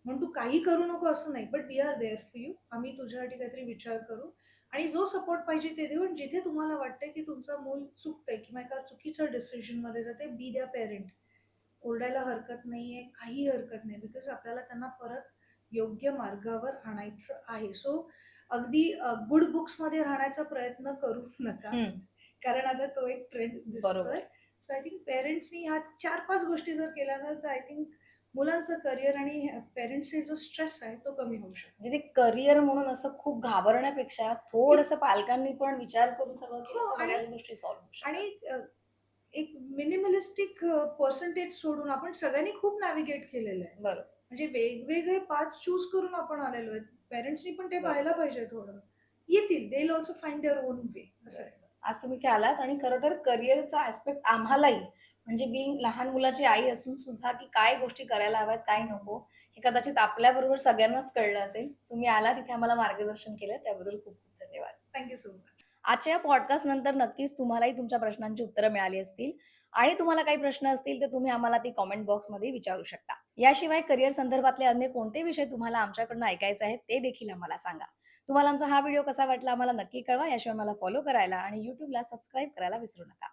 म्हणून तू काही करू नको असं नाही, but we are there for you. आम्ही तुझ्यासाठी काहीतरी विचार करू आणि जो सपोर्ट पाहिजे ते देऊ. आणि जिथे तुम्हाला वाटतंय की तुमचं मूल चुकतंय किंवा एका चुकीच्या डिसिजनमध्ये जाते, बी द्या पेरेंट. ओरडायला हरकत नाहीये, काही हरकत नाही. बिकॉज आपल्याला त्यांना परत योग्य मार्गावर आणायचं आहे. सो अगदी गुड बुक्समध्ये राहण्याचा प्रयत्न करू नका. हं, कारण आता तो एक ट्रेंड बरोबर. दिसतोय. सो आय थिंक पेरेंट्सनी ह्या 4-5 गोष्टी जर केल्या ना, तर आय थिंक मुलांचं करिअर आणि पेरेंट्सचा जो स्ट्रेस आहे तो कमी होऊ शकतो. म्हणजे ते करियर म्हणून असं खूप घाबरण्यापेक्षा थोडंसं पालकांनी पण विचार करून सगळं केलं हो तर आणि बऱ्याच गोष्टी सॉल्व्ह होऊ शकतात. आणि एक मिनिमलिस्टिक पर्सेंटेज सोडून आपण सगळ्यांनी खूप नॅव्हिगेट केलेलं आहे. बरोबर, म्हणजे वेगवेगळे पाथ चूज करून आपण आलेलो आहे. पेरेंट्सनी पण ते पाहायला बरोबर. पाहिजे थोडं. येतील. They will also find their own way असं आहे. आज तुम्ही इथे आलात आणि खरं तर करिअरचा ॲस्पेक्ट आम्हालाही म्हणजे बिंग लहान मुलाची आई असून सुद्धा की काय गोष्टी करायला हव्यात, काय नको, हे कदाचित आपल्याबरोबर सगळ्यांनाच कळलं असेल. तुम्ही आलात इथे आम्हाला मार्गदर्शन केलं त्याबद्दल खूप खूप धन्यवाद. Thank you so much. आजच्या या पॉडकास्ट नंतर नक्कीच तुम्हालाही तुमच्या प्रश्नांची उत्तरं मिळाली असतील आणि तुम्हाला काही प्रश्न असतील तर तुम्ही आम्हाला ती कमेंट बॉक्समध्ये विचारू शकता. याशिवाय करिअर संदर्भातले अन्य कोणते विषय तुम्हाला आमच्याकडून ऐकायचे आहेत ते देखील आम्हाला सांगा. तुम्हाला आमचा हा व्हिडिओ कसा वाटला आम्हाला नक्की कळवा. याशिवाय मला फॉलो करायला आणि YouTubeला सबस्क्राईब करायला विसरू नका.